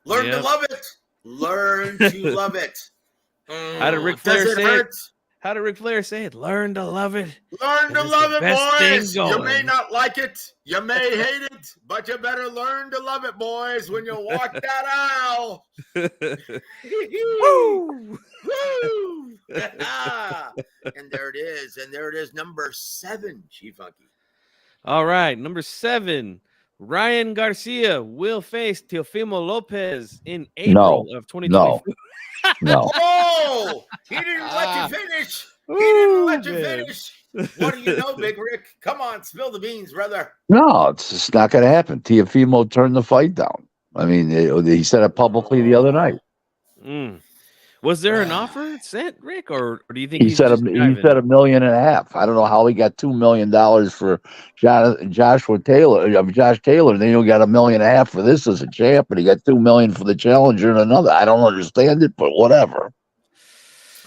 Learn to love it. Learn to love it. How did Rick Flair say it? How did Rick Flair say it? Learn to love it. Learn to love it, boys. You may not like it. You may hate it, but you better learn to love it, boys, when you walk that aisle. Woo! Woo! And there it is. And there it is, number 7, G Funky. All right, number 7. Ryan Garcia will face Teofimo Lopez in April of 2024. No. Oh, he didn't let you finish. He didn't let you finish. What do you know, Big Rick? Come on, spill the beans, brother. No, it's just not going to happen. Teofimo turned the fight down. I mean, he said it publicly the other night. Was there an offer sent, Rick, or do you think he said $1.5 million? I don't know how he got $2 million for Josh Taylor. And then you got $1.5 million for this as a champ, and he got $2 million for the challenger and another. I don't understand it, but whatever.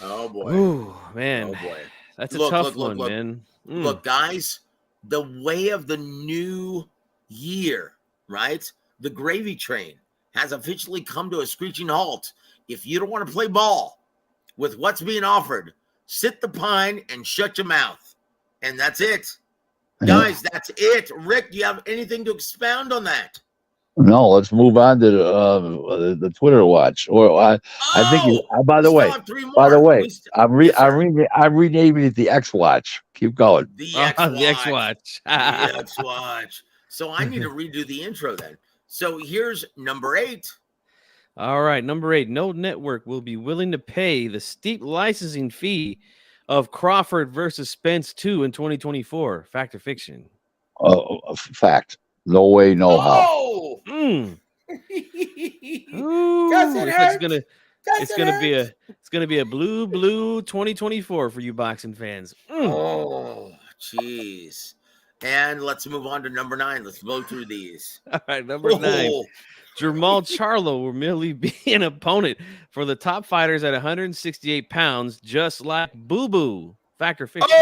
Oh boy, man, oh boy, that's a tough one, man. Look, guys, the way of the new year, right? The gravy train has officially come to a screeching halt. If you don't want to play ball with what's being offered, sit the pine and shut your mouth. And that's it. Guys, that's it. Rick, do you have anything to expound on that? No, let's move on to the Twitter watch. Or I think. By the way, I'm renaming it the X Watch. Keep going. The X Watch. The X Watch. The X Watch. So I need to redo the intro then. So here's number 8. All right, number 8. No network will be willing to pay the steep licensing fee of Crawford versus Spence 2 in 2024. Fact or fiction? Fact. No way, no how. It's gonna be a blue 2024 for you boxing fans. Oh, jeez. And let's move on to number 9. Let's go through these. All right, number 9. Jamal Charlo will merely be an opponent for the top fighters at 168 pounds, just like Boo Boo. Fact or fiction?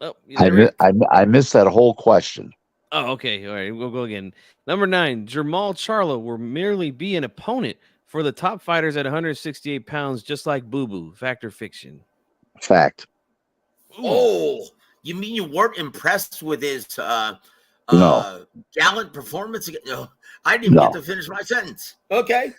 I missed that whole question. Oh, okay. All right, we'll go again. Number 9, Jamal Charlo will merely be an opponent for the top fighters at 168 pounds, just like Boo Boo. Fact or fiction? Fact. Oh, you mean you weren't impressed with his gallant performance? No, I didn't even get to finish my sentence. Okay.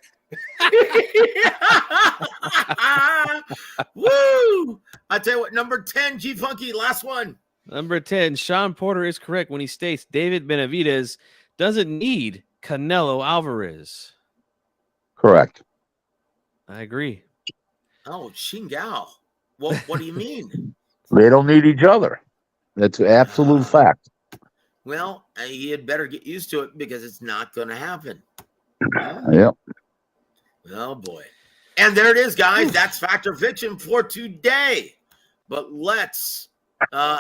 Woo! I tell you what, number 10, G Funky, last one. Number 10, Sean Porter is correct when he states David Benavidez doesn't need Canelo Alvarez. Correct. I agree. Oh, Chingao. Well, what do you mean? They don't need each other. That's an absolute fact. Well, he had better get used to it because it's not going to happen. Yep. Oh, boy. And there it is, guys. That's Fact or Fiction for today. But let's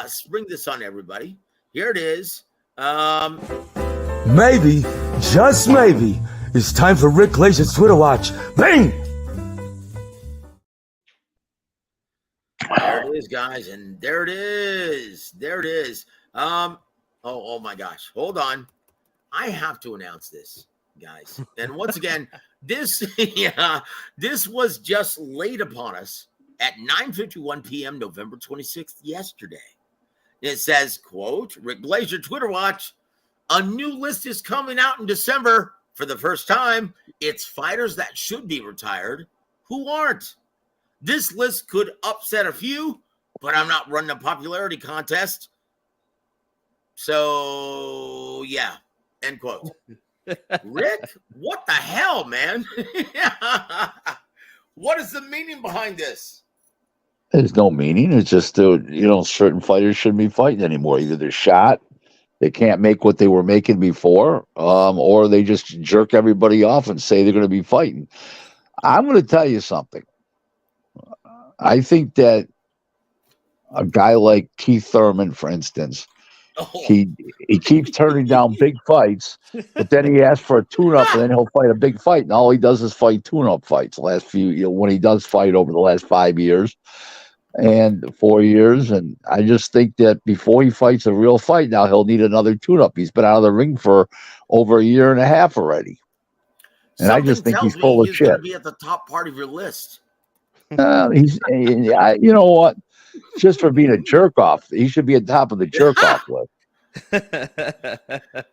spring this on everybody. Here it is. Maybe, just maybe, it's time for Rick Glaser's Twitter watch. Bang! There it is, guys. And there it is. There it is. Oh my gosh. Hold on. I have to announce this, guys. And once again, this was just laid upon us at 9:51 p.m. November 26th, yesterday. It says, quote, Rick Glaser Twitter watch, a new list is coming out in December for the first time. It's fighters that should be retired who aren't. This list could upset a few, but I'm not running a popularity contest. So, yeah, end quote. Rick, what the hell, man? What is the meaning behind this? There's no meaning. It's just certain fighters shouldn't be fighting anymore. Either they're shot, they can't make what they were making before, or they just jerk everybody off and say they're going to be fighting. I'm going to tell you something. I think that a guy like Keith Thurman, for instance, he keeps turning down big fights, but then he asks for a tune-up, and then he'll fight a big fight, and all he does is fight tune-up fights. The last few, when he does fight over the last 5 years and 4 years, and I just think that before he fights a real fight, now he'll need another tune-up. He's been out of the ring for over a year and a half already, and I just think he's full of shit. Going to be at the top part of your list. You know what? Just for being a jerk off, he should be at the top of the jerk off list.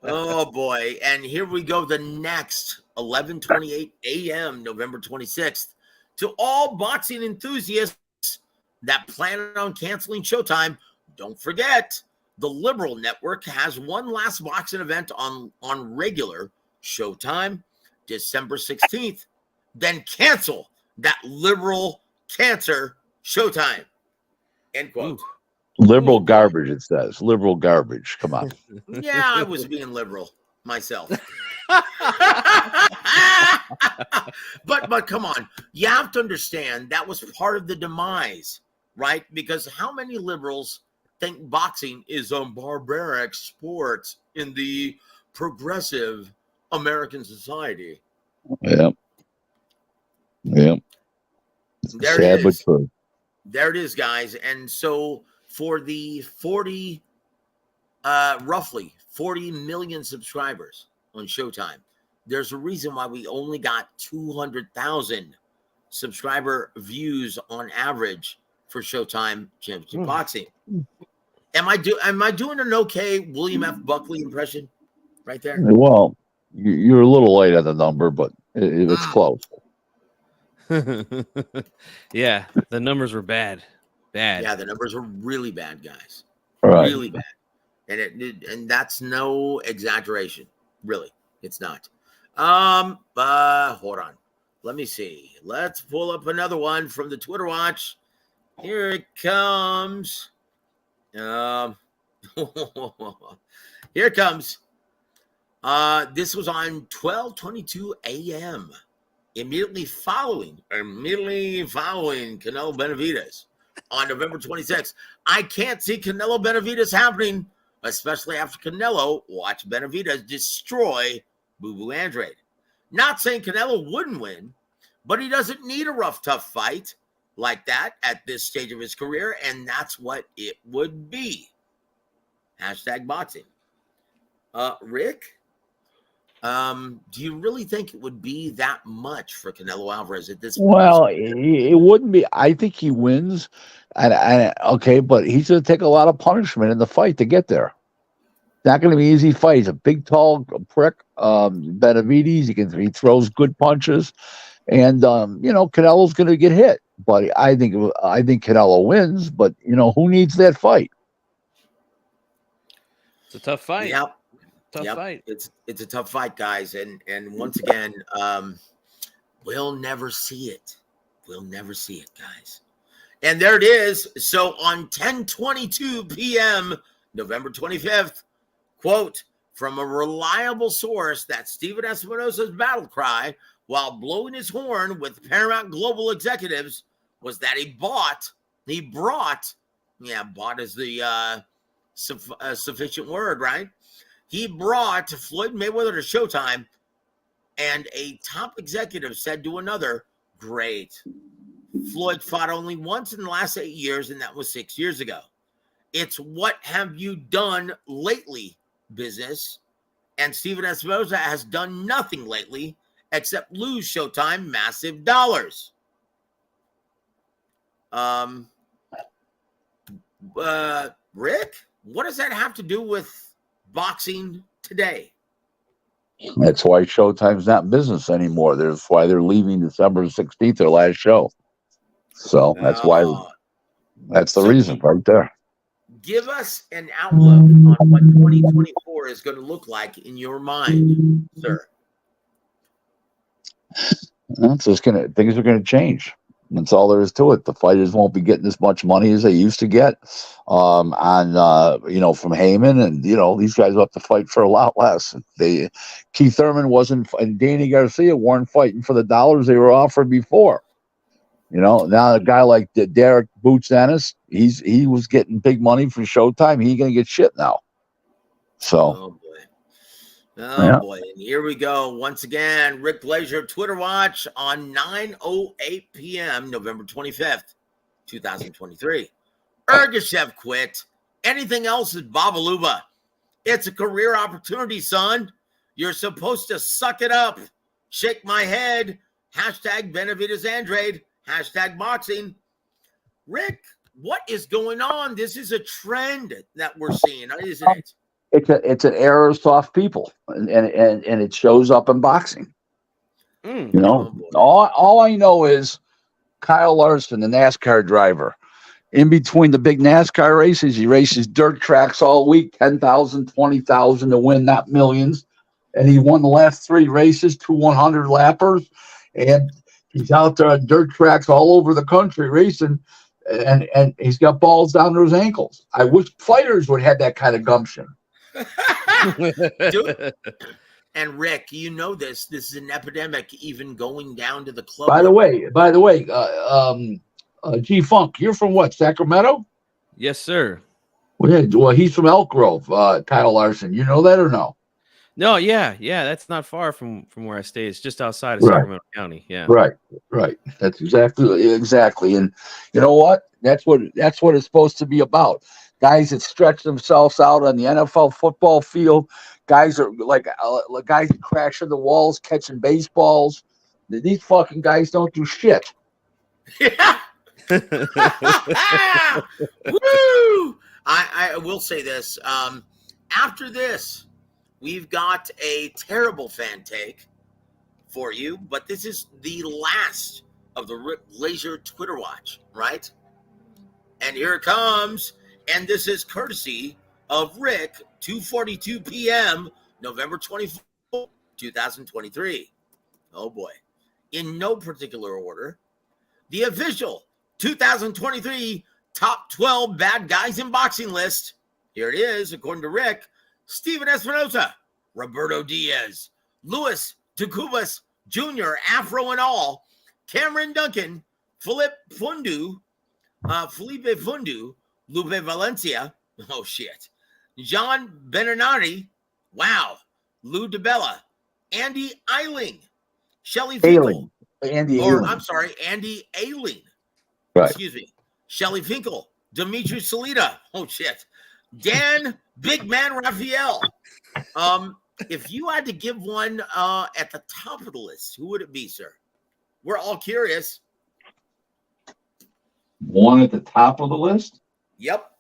Oh boy. And here we go. The next 11:28 a.m. November 26th. To all boxing enthusiasts that plan on canceling Showtime, don't forget the Liberal Network has one last boxing event on regular Showtime, December 16th. Then cancel that liberal cancer Showtime. End quote. Liberal garbage, it says. Liberal garbage. Come on. Yeah, I was being liberal myself. but come on. You have to understand that was part of the demise, right? Because how many liberals think boxing is a barbaric sport in the progressive American society? Yeah. Yeah. There it is. But true. There it is, guys. And so for the roughly 40 million subscribers on Showtime, there's a reason why we only got 200,000 subscriber views on average for Showtime Championship Boxing. Am I doing an okay William F. Buckley impression right there? Well, you're a little light on the number, but it's close. Yeah, the numbers were bad. Yeah, the numbers are really bad, guys. Right. Really bad. And that's no exaggeration. Really, it's not. Hold on. Let me see. Let's pull up another one from the Twitter watch. Here it comes. Here it comes. This was on 12:22 a.m. Immediately following Canelo Benavidez on November 26th. I can't see Canelo Benavidez happening, especially after Canelo watched Benavidez destroy W.A.W. Andrade. Not saying Canelo wouldn't win, but he doesn't need a rough, tough fight like that at this stage of his career, and that's what it would be. Hashtag boxing. Rick? Do you really think it would be that much for Canelo Alvarez at this point? Well, it wouldn't be. I think he wins, and okay, but he's going to take a lot of punishment in the fight to get there. It's not going to be an easy fight. He's a big, tall prick. Benavidez, he throws good punches, and Canelo's going to get hit. But I think Canelo wins. But who needs that fight? It's a tough fight. Yep. Tough fight. It's a tough fight, guys. And once again, we'll never see it. We'll never see it, guys. And there it is. So on 10:22 p.m., November 25th, quote, from a reliable source that Steven Espinosa's battle cry while blowing his horn with Paramount Global executives was that bought is the sufficient word, right? He brought Floyd Mayweather to Showtime, and a top executive said to another, great. Floyd fought only once in the last 8 years, and that was 6 years ago. It's what have you done lately business, and Steven Espinosa has done nothing lately except lose Showtime massive dollars. Rick, what does that have to do with boxing today? That's why Showtime's not in business anymore. That's why they're leaving December 16th, their last show. So that's why. That's the So reason right there. give us an outlook on what 2024 is going to look like in your mind, sir. It's just things are gonna change. That's all there is to it. The fighters won't be getting as much money as they used to get, from Heyman, and these guys will have to fight for a lot less. Keith Thurman wasn't, and Danny Garcia weren't fighting for the dollars they were offered before. Now a guy like Derek Boots Ennis, he was getting big money for Showtime. He ain't gonna get shit now. So. Oh boy. And here we go. Once again, Rick Glaser Twitter watch on 9:08 p.m. November 25th, 2023. Ergashev quit. Anything else is babaluba. It's a career opportunity, son. You're supposed to suck it up. Shake my head. Hashtag Benavidez Andrade. Hashtag boxing. Rick, what is going on? This is a trend that we're seeing, isn't it? It's an era of soft people, and it shows up in boxing. All I know is Kyle Larson, the NASCAR driver. In between the big NASCAR races, he races dirt tracks all week, 10,000, 20,000 to win, not millions. And he won the last 3 races, 2 100 lappers, and he's out there on dirt tracks all over the country racing, and he's got balls down to his ankles. I wish fighters would have that kind of gumption. Dude. And Rick, this is an epidemic, even going down to the club. By the way, G Funk, you're from what, Sacramento? Yes, sir. Well, he's from Elk Grove, Kyle Larson. You know that or no? No, yeah, that's not far from where I stay. It's just outside of Sacramento County. Yeah, right. That's exactly. And you know what? That's what it's supposed to be about. Guys that stretch themselves out on the NFL football field. Guys are like guys that crash into walls catching baseballs. These fucking guys don't do shit. Yeah. Woo! I will say this. After this, we've got a terrible fan take for you, but this is the last of the Rick Glaser Twitter watch, right? And here it comes. And this is courtesy of Rick, 2:42 p.m., November 24th, 2023. Oh, boy. In no particular order, the official 2023 top 12 bad guys in boxing list. Here it is, according to Rick: Steven Espinosa, Roberto Diaz, Luis Tucubas Jr., Afro and all, Cameron Duncan, Felipe Fundu, Lupe Valencia, oh shit, John Beninari, wow, Lou DiBella, Andy Eiling, Shelly Finkel, Andy Ailing, right. Excuse me, Shelly Finkel, Dimitri Salita, oh shit, Dan Big Man Raphael. If you had to give one at the top of the list, who would it be, sir? We're all curious. One at the top of the list? Yep.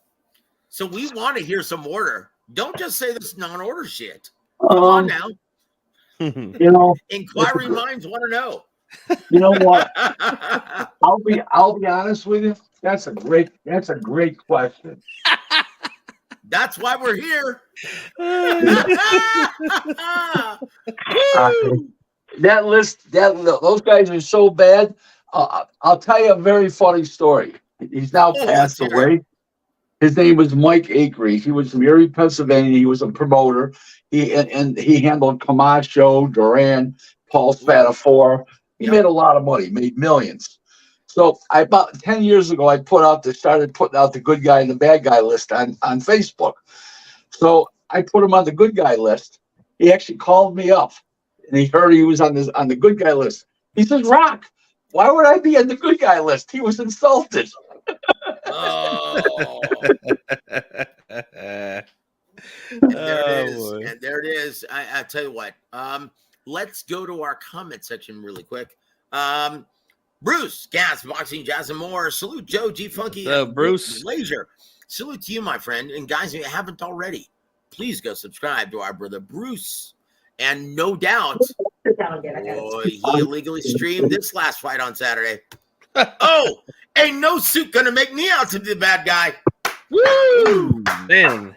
So we want to hear some order. Don't just say this non-order shit. Come on now. Inquiring minds want to know. You know what? I'll be honest with you. That's a great question. That's why we're here. That list, those guys are so bad. I'll tell you a very funny story. He's now passed away. His name was Mike Akery. He was from Erie, Pennsylvania. He was a promoter. He handled Camacho, Duran, Paul Spadafore. He made a lot of money, made millions. So about 10 years ago, started putting out the good guy and the bad guy list on Facebook. So I put him on the good guy list. He actually called me up, and he heard he was on the good guy list. He says, "Rock, why would I be on the good guy list?" He was insulted. Oh. And there it is. I tell you what. Let's go to our comment section really quick. Bruce, Gas, Boxing, Jazz, and more. Salute Joe G Funky. What's up, Bruce? Glaser. Salute to you, my friend. And guys, if you haven't already, please go subscribe to our brother Bruce. And no doubt, he illegally streamed this last fight on Saturday. Oh, ain't no suit gonna make me out to be the bad guy. Woo! Man.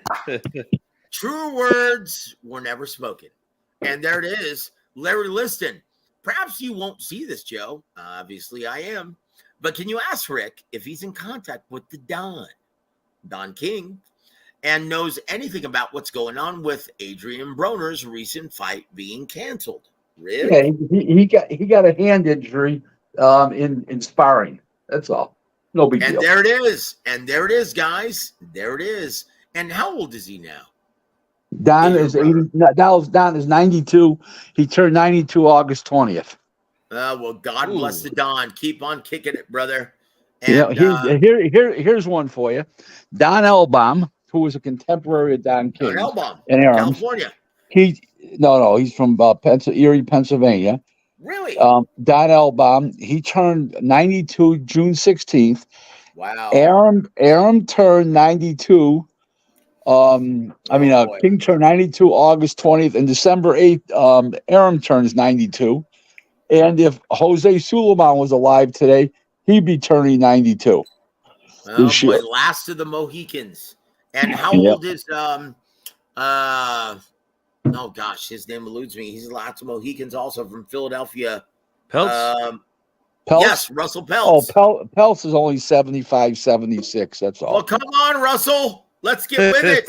True words were never spoken. And there it is, Larry Liston. Perhaps you won't see this, Joe. Obviously, I am. But can you ask Rick if he's in contact with the Don King, and knows anything about what's going on with Adrian Broner's recent fight being canceled? Rick? Yeah, he got a hand injury in sparring. That's all. No big deal. And there it is. And there it is, guys. There it is. And how old is he now? Don is 80. Don is 92. He turned 92 August 20th. Well, God bless the Don. Keep on kicking it, brother. And, here's one for you. Don Elbaum, who was a contemporary of Don King. Don Elbaum, California. He's from Erie, Pennsylvania. Really? Don Elbaum. He turned 92 June 16th. Wow. Aram turned 92. King turned 92 August 20th, and December 8th, Aram turns 92. And if Jose Suleiman was alive today, he'd be turning 92. Oh boy, last of the Mohicans. And how old is oh gosh, his name eludes me. He's lots of Mohicans also from Philadelphia. Peltz? Peltz? Yes, Russell Peltz. Oh, Peltz is only 75, 76. That's all. Well, come on, Russell. Let's get with it.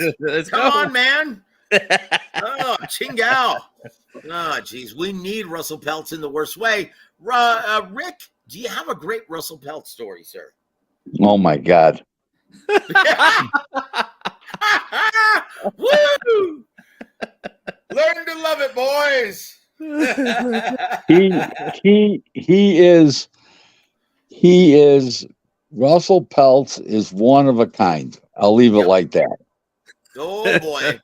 Come on, man. Oh, Chingao. Oh, geez. We need Russell Peltz in the worst way. Rick, do you have a great Russell Peltz story, sir? Oh, my God. Woo! Learn to love it, boys. He is Russell Peltz is one of a kind. I'll leave it like that. Oh boy.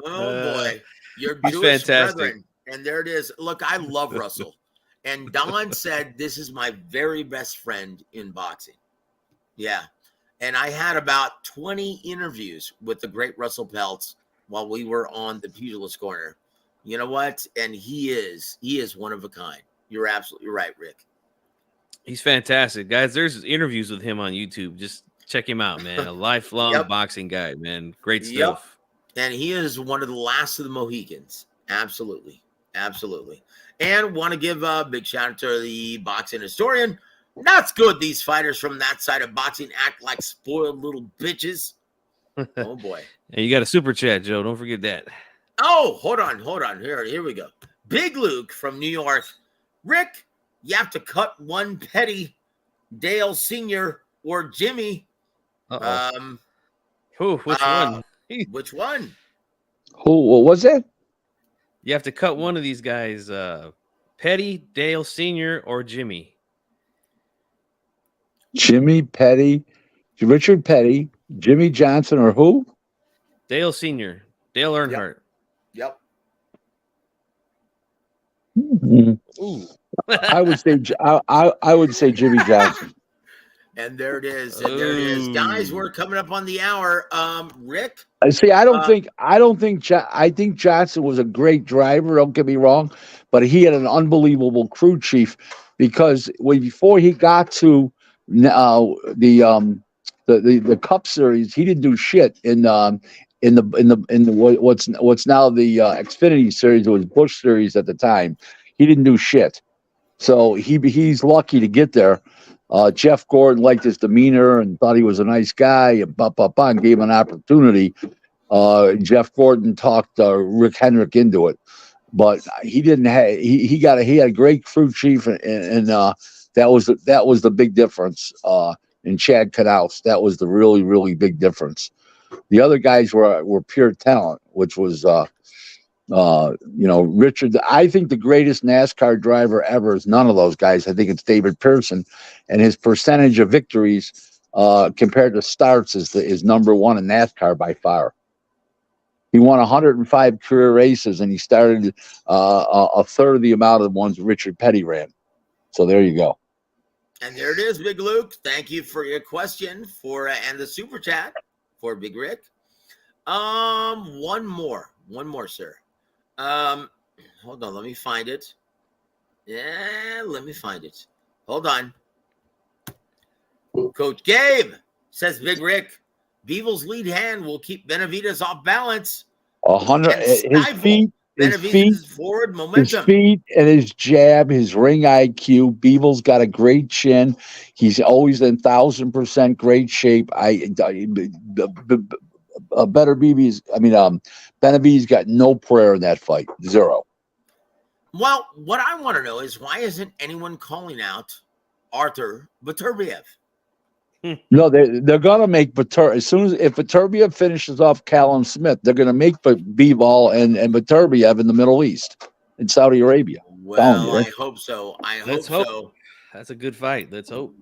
Oh boy. Your Jewish brethren. And there it is. Look, I love Russell. And Don said, this is my very best friend in boxing. Yeah. And I had about 20 interviews with the great Russell Peltz while we were on the Pugilist Corner. You know what? And he is one of a kind. You're absolutely right, Rick. He's fantastic, guys. There's interviews with him on YouTube. Just check him out, man. A lifelong boxing guy, man. Great stuff. And he is one of the last of the Mohicans. Absolutely. Absolutely. And want to give a big shout out to the boxing historian. That's good. These fighters from that side of boxing act like spoiled little bitches. Oh, boy. And you got a super chat, Joe. Don't forget that. Oh, hold on. Here we go. Big Luke from New York. Rick, you have to cut one petty, Dale Sr. or Jimmy. Which one? Which one? What was it? You have to cut one of these guys. Petty, Dale Sr., or Jimmy. Jimmy Petty, Richard Petty, Jimmy Johnson, or who? Dale Sr., Dale Earnhardt. Yep. Mm-hmm. I would say Jimmy Johnson. And there it is. And there it is. Guys, we're coming up on the hour. Rick? I think Johnson was a great driver, don't get me wrong, but he had an unbelievable crew chief because before he got to the Cup Series, he didn't do shit in the what's now the Xfinity Series. It was Busch Series at the time. He didn't do shit. So he's lucky to get there. Jeff Gordon liked his demeanor and thought he was a nice guy and gave him an opportunity. Jeff Gordon talked Rick Hendrick into it, but he didn't have. He had a great crew chief, and that was the big difference. In Chad Knaus, that was the really, really big difference. The other guys were pure talent, which was Richard. I think the greatest NASCAR driver ever is none of those guys. I think it's David Pearson, and his percentage of victories compared to starts is number one in NASCAR by far. He won 105 career races, and he started a third of the amount of the ones Richard Petty ran. So there you go. And there it is, Big Luke. Thank you for your question and the super chat for Big Rick. One more, sir. Hold on, let me find it. Yeah, let me find it. Hold on. Coach Gabe says, Big Rick, Bevel's lead hand will keep Benavidez off balance. 100. His feet, forward momentum. His feet and his jab, his ring IQ. Bevel's got a great chin. He's always in 1,000% great shape. Benavidez got no prayer in that fight. Zero. Well, what I want to know is why isn't anyone calling out Arthur Beterbiev? No, they're gonna make if Beterbiev finishes off Callum Smith, they're gonna make Bivol and Beterbiev in the Middle East, in Saudi Arabia. Well, I hope so. Let's hope. That's a good fight. Let's hope.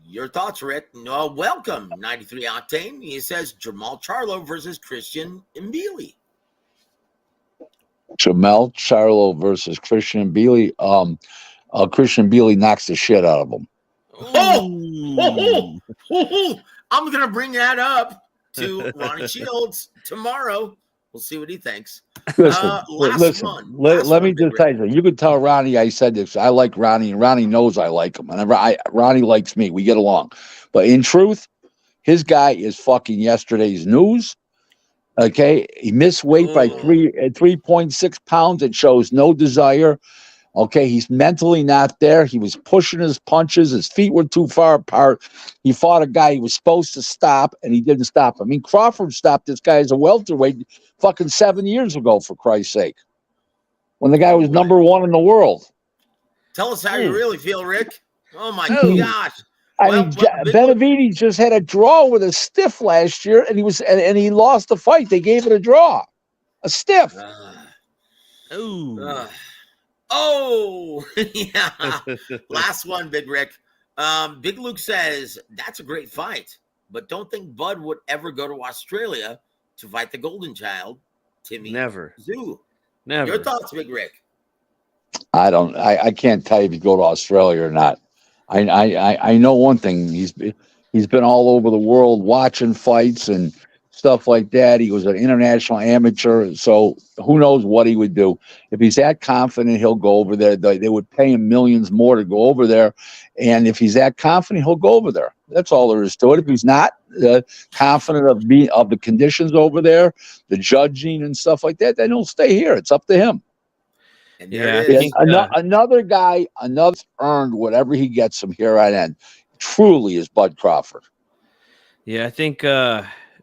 Your thoughts, Rick? No, welcome, 93 Octane. He says Jamal Charlo versus Christian Mbili. Jamal Charlo versus Christian Mbili. Christian Mbili knocks the shit out of him. I'm going to bring that up to Ronnie Shields tomorrow. We'll see what he thinks. Let me just tell you, you can tell Ronnie I said this. I like Ronnie, and Ronnie knows I like him. And Ronnie likes me. We get along. But in truth, his guy is fucking yesterday's news. Okay? He missed weight by 3.6 pounds. It shows no desire. Okay, he's mentally not there. He was pushing his punches. His feet were too far apart. He fought a guy he was supposed to stop, and he didn't stop. I mean, Crawford stopped this guy as a welterweight fucking 7 years ago, for Christ's sake, when the guy was number one in the world. Tell us how you really feel, Rick. Oh, my gosh. Benavidez just had a draw with a stiff last year, and he lost the fight. They gave it a draw. A stiff. Yeah. Last one, Big Rick. Big Luke says, that's a great fight, but don't think Bud would ever go to Australia to fight the golden child, Timmy. Never. Zoo. Never. Your thoughts, Big Rick? I can't tell you if he'd go to Australia or not. I know one thing. He's been all over the world watching fights and stuff like that. He was an international amateur, so who knows what he would do. If he's that confident, he'll go over there. They would pay him millions more to go over there, and if he's that confident, he'll go over there. That's all there is to it. If he's not confident of the conditions over there, the judging and stuff like that, then he'll stay here. It's up to him. And another guy, earned whatever he gets from here on end. Truly is Bud Crawford. Yeah, I think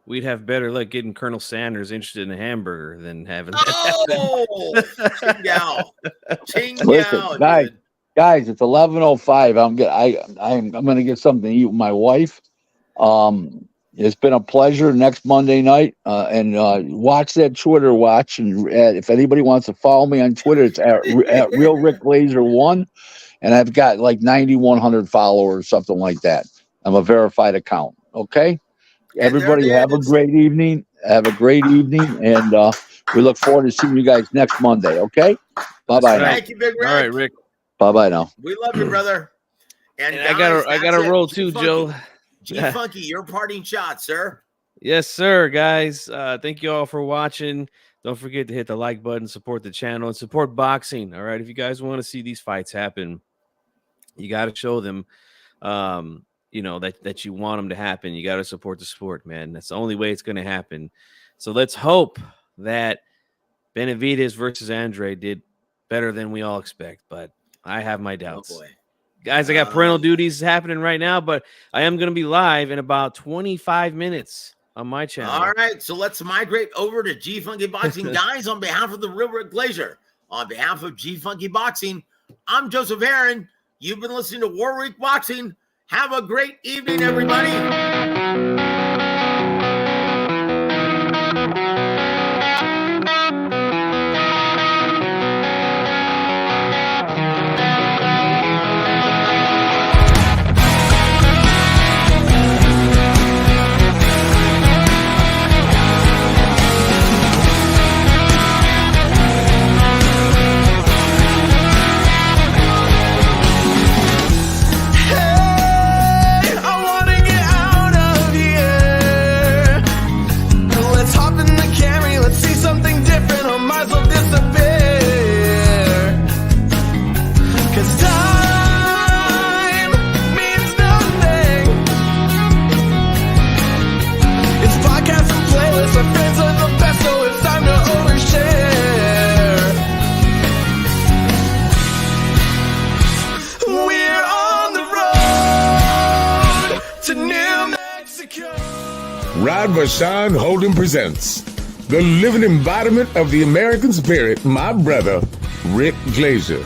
we'd have better luck getting Colonel Sanders interested in a hamburger than having. Listen, guys, it's 11:05. I'm gonna get something to eat with my wife. It's been a pleasure. Next Monday night, and watch that Twitter watch. And if anybody wants to follow me on Twitter, it's at Real Rick Glaser 1, and I've got like 9,100 followers, something like that. I'm a verified account. Okay, everybody have a great evening. Have a great evening, and we look forward to seeing you guys next Monday. Okay, bye bye. Thank you, Big Rick. All right, Rick. Bye bye now. We love you, brother. And I gotta roll too, Joe. G Funky, your parting shot, sir. Yes, sir, guys. Thank you all for watching. Don't forget to hit the like button, support the channel, and support boxing. All right, if you guys want to see these fights happen, you got to show them, that you want them to happen. You got to support the sport, man. That's the only way it's going to happen. So let's hope that Benavidez versus Andre did better than we all expect, but I have my doubts. Oh boy. Guys, I got parental duties happening right now, but I am going to be live in about 25 minutes on my channel. All right, so let's migrate over to G Funky Boxing. Guys, on behalf of the Real Rick Glaser, on behalf of G Funky Boxing, I'm Joseph Aaron. You've been listening to War Week Boxing. Have a great evening, everybody. Rod Vashawn Holden presents the living embodiment of the American spirit, my brother, Rick Glaser.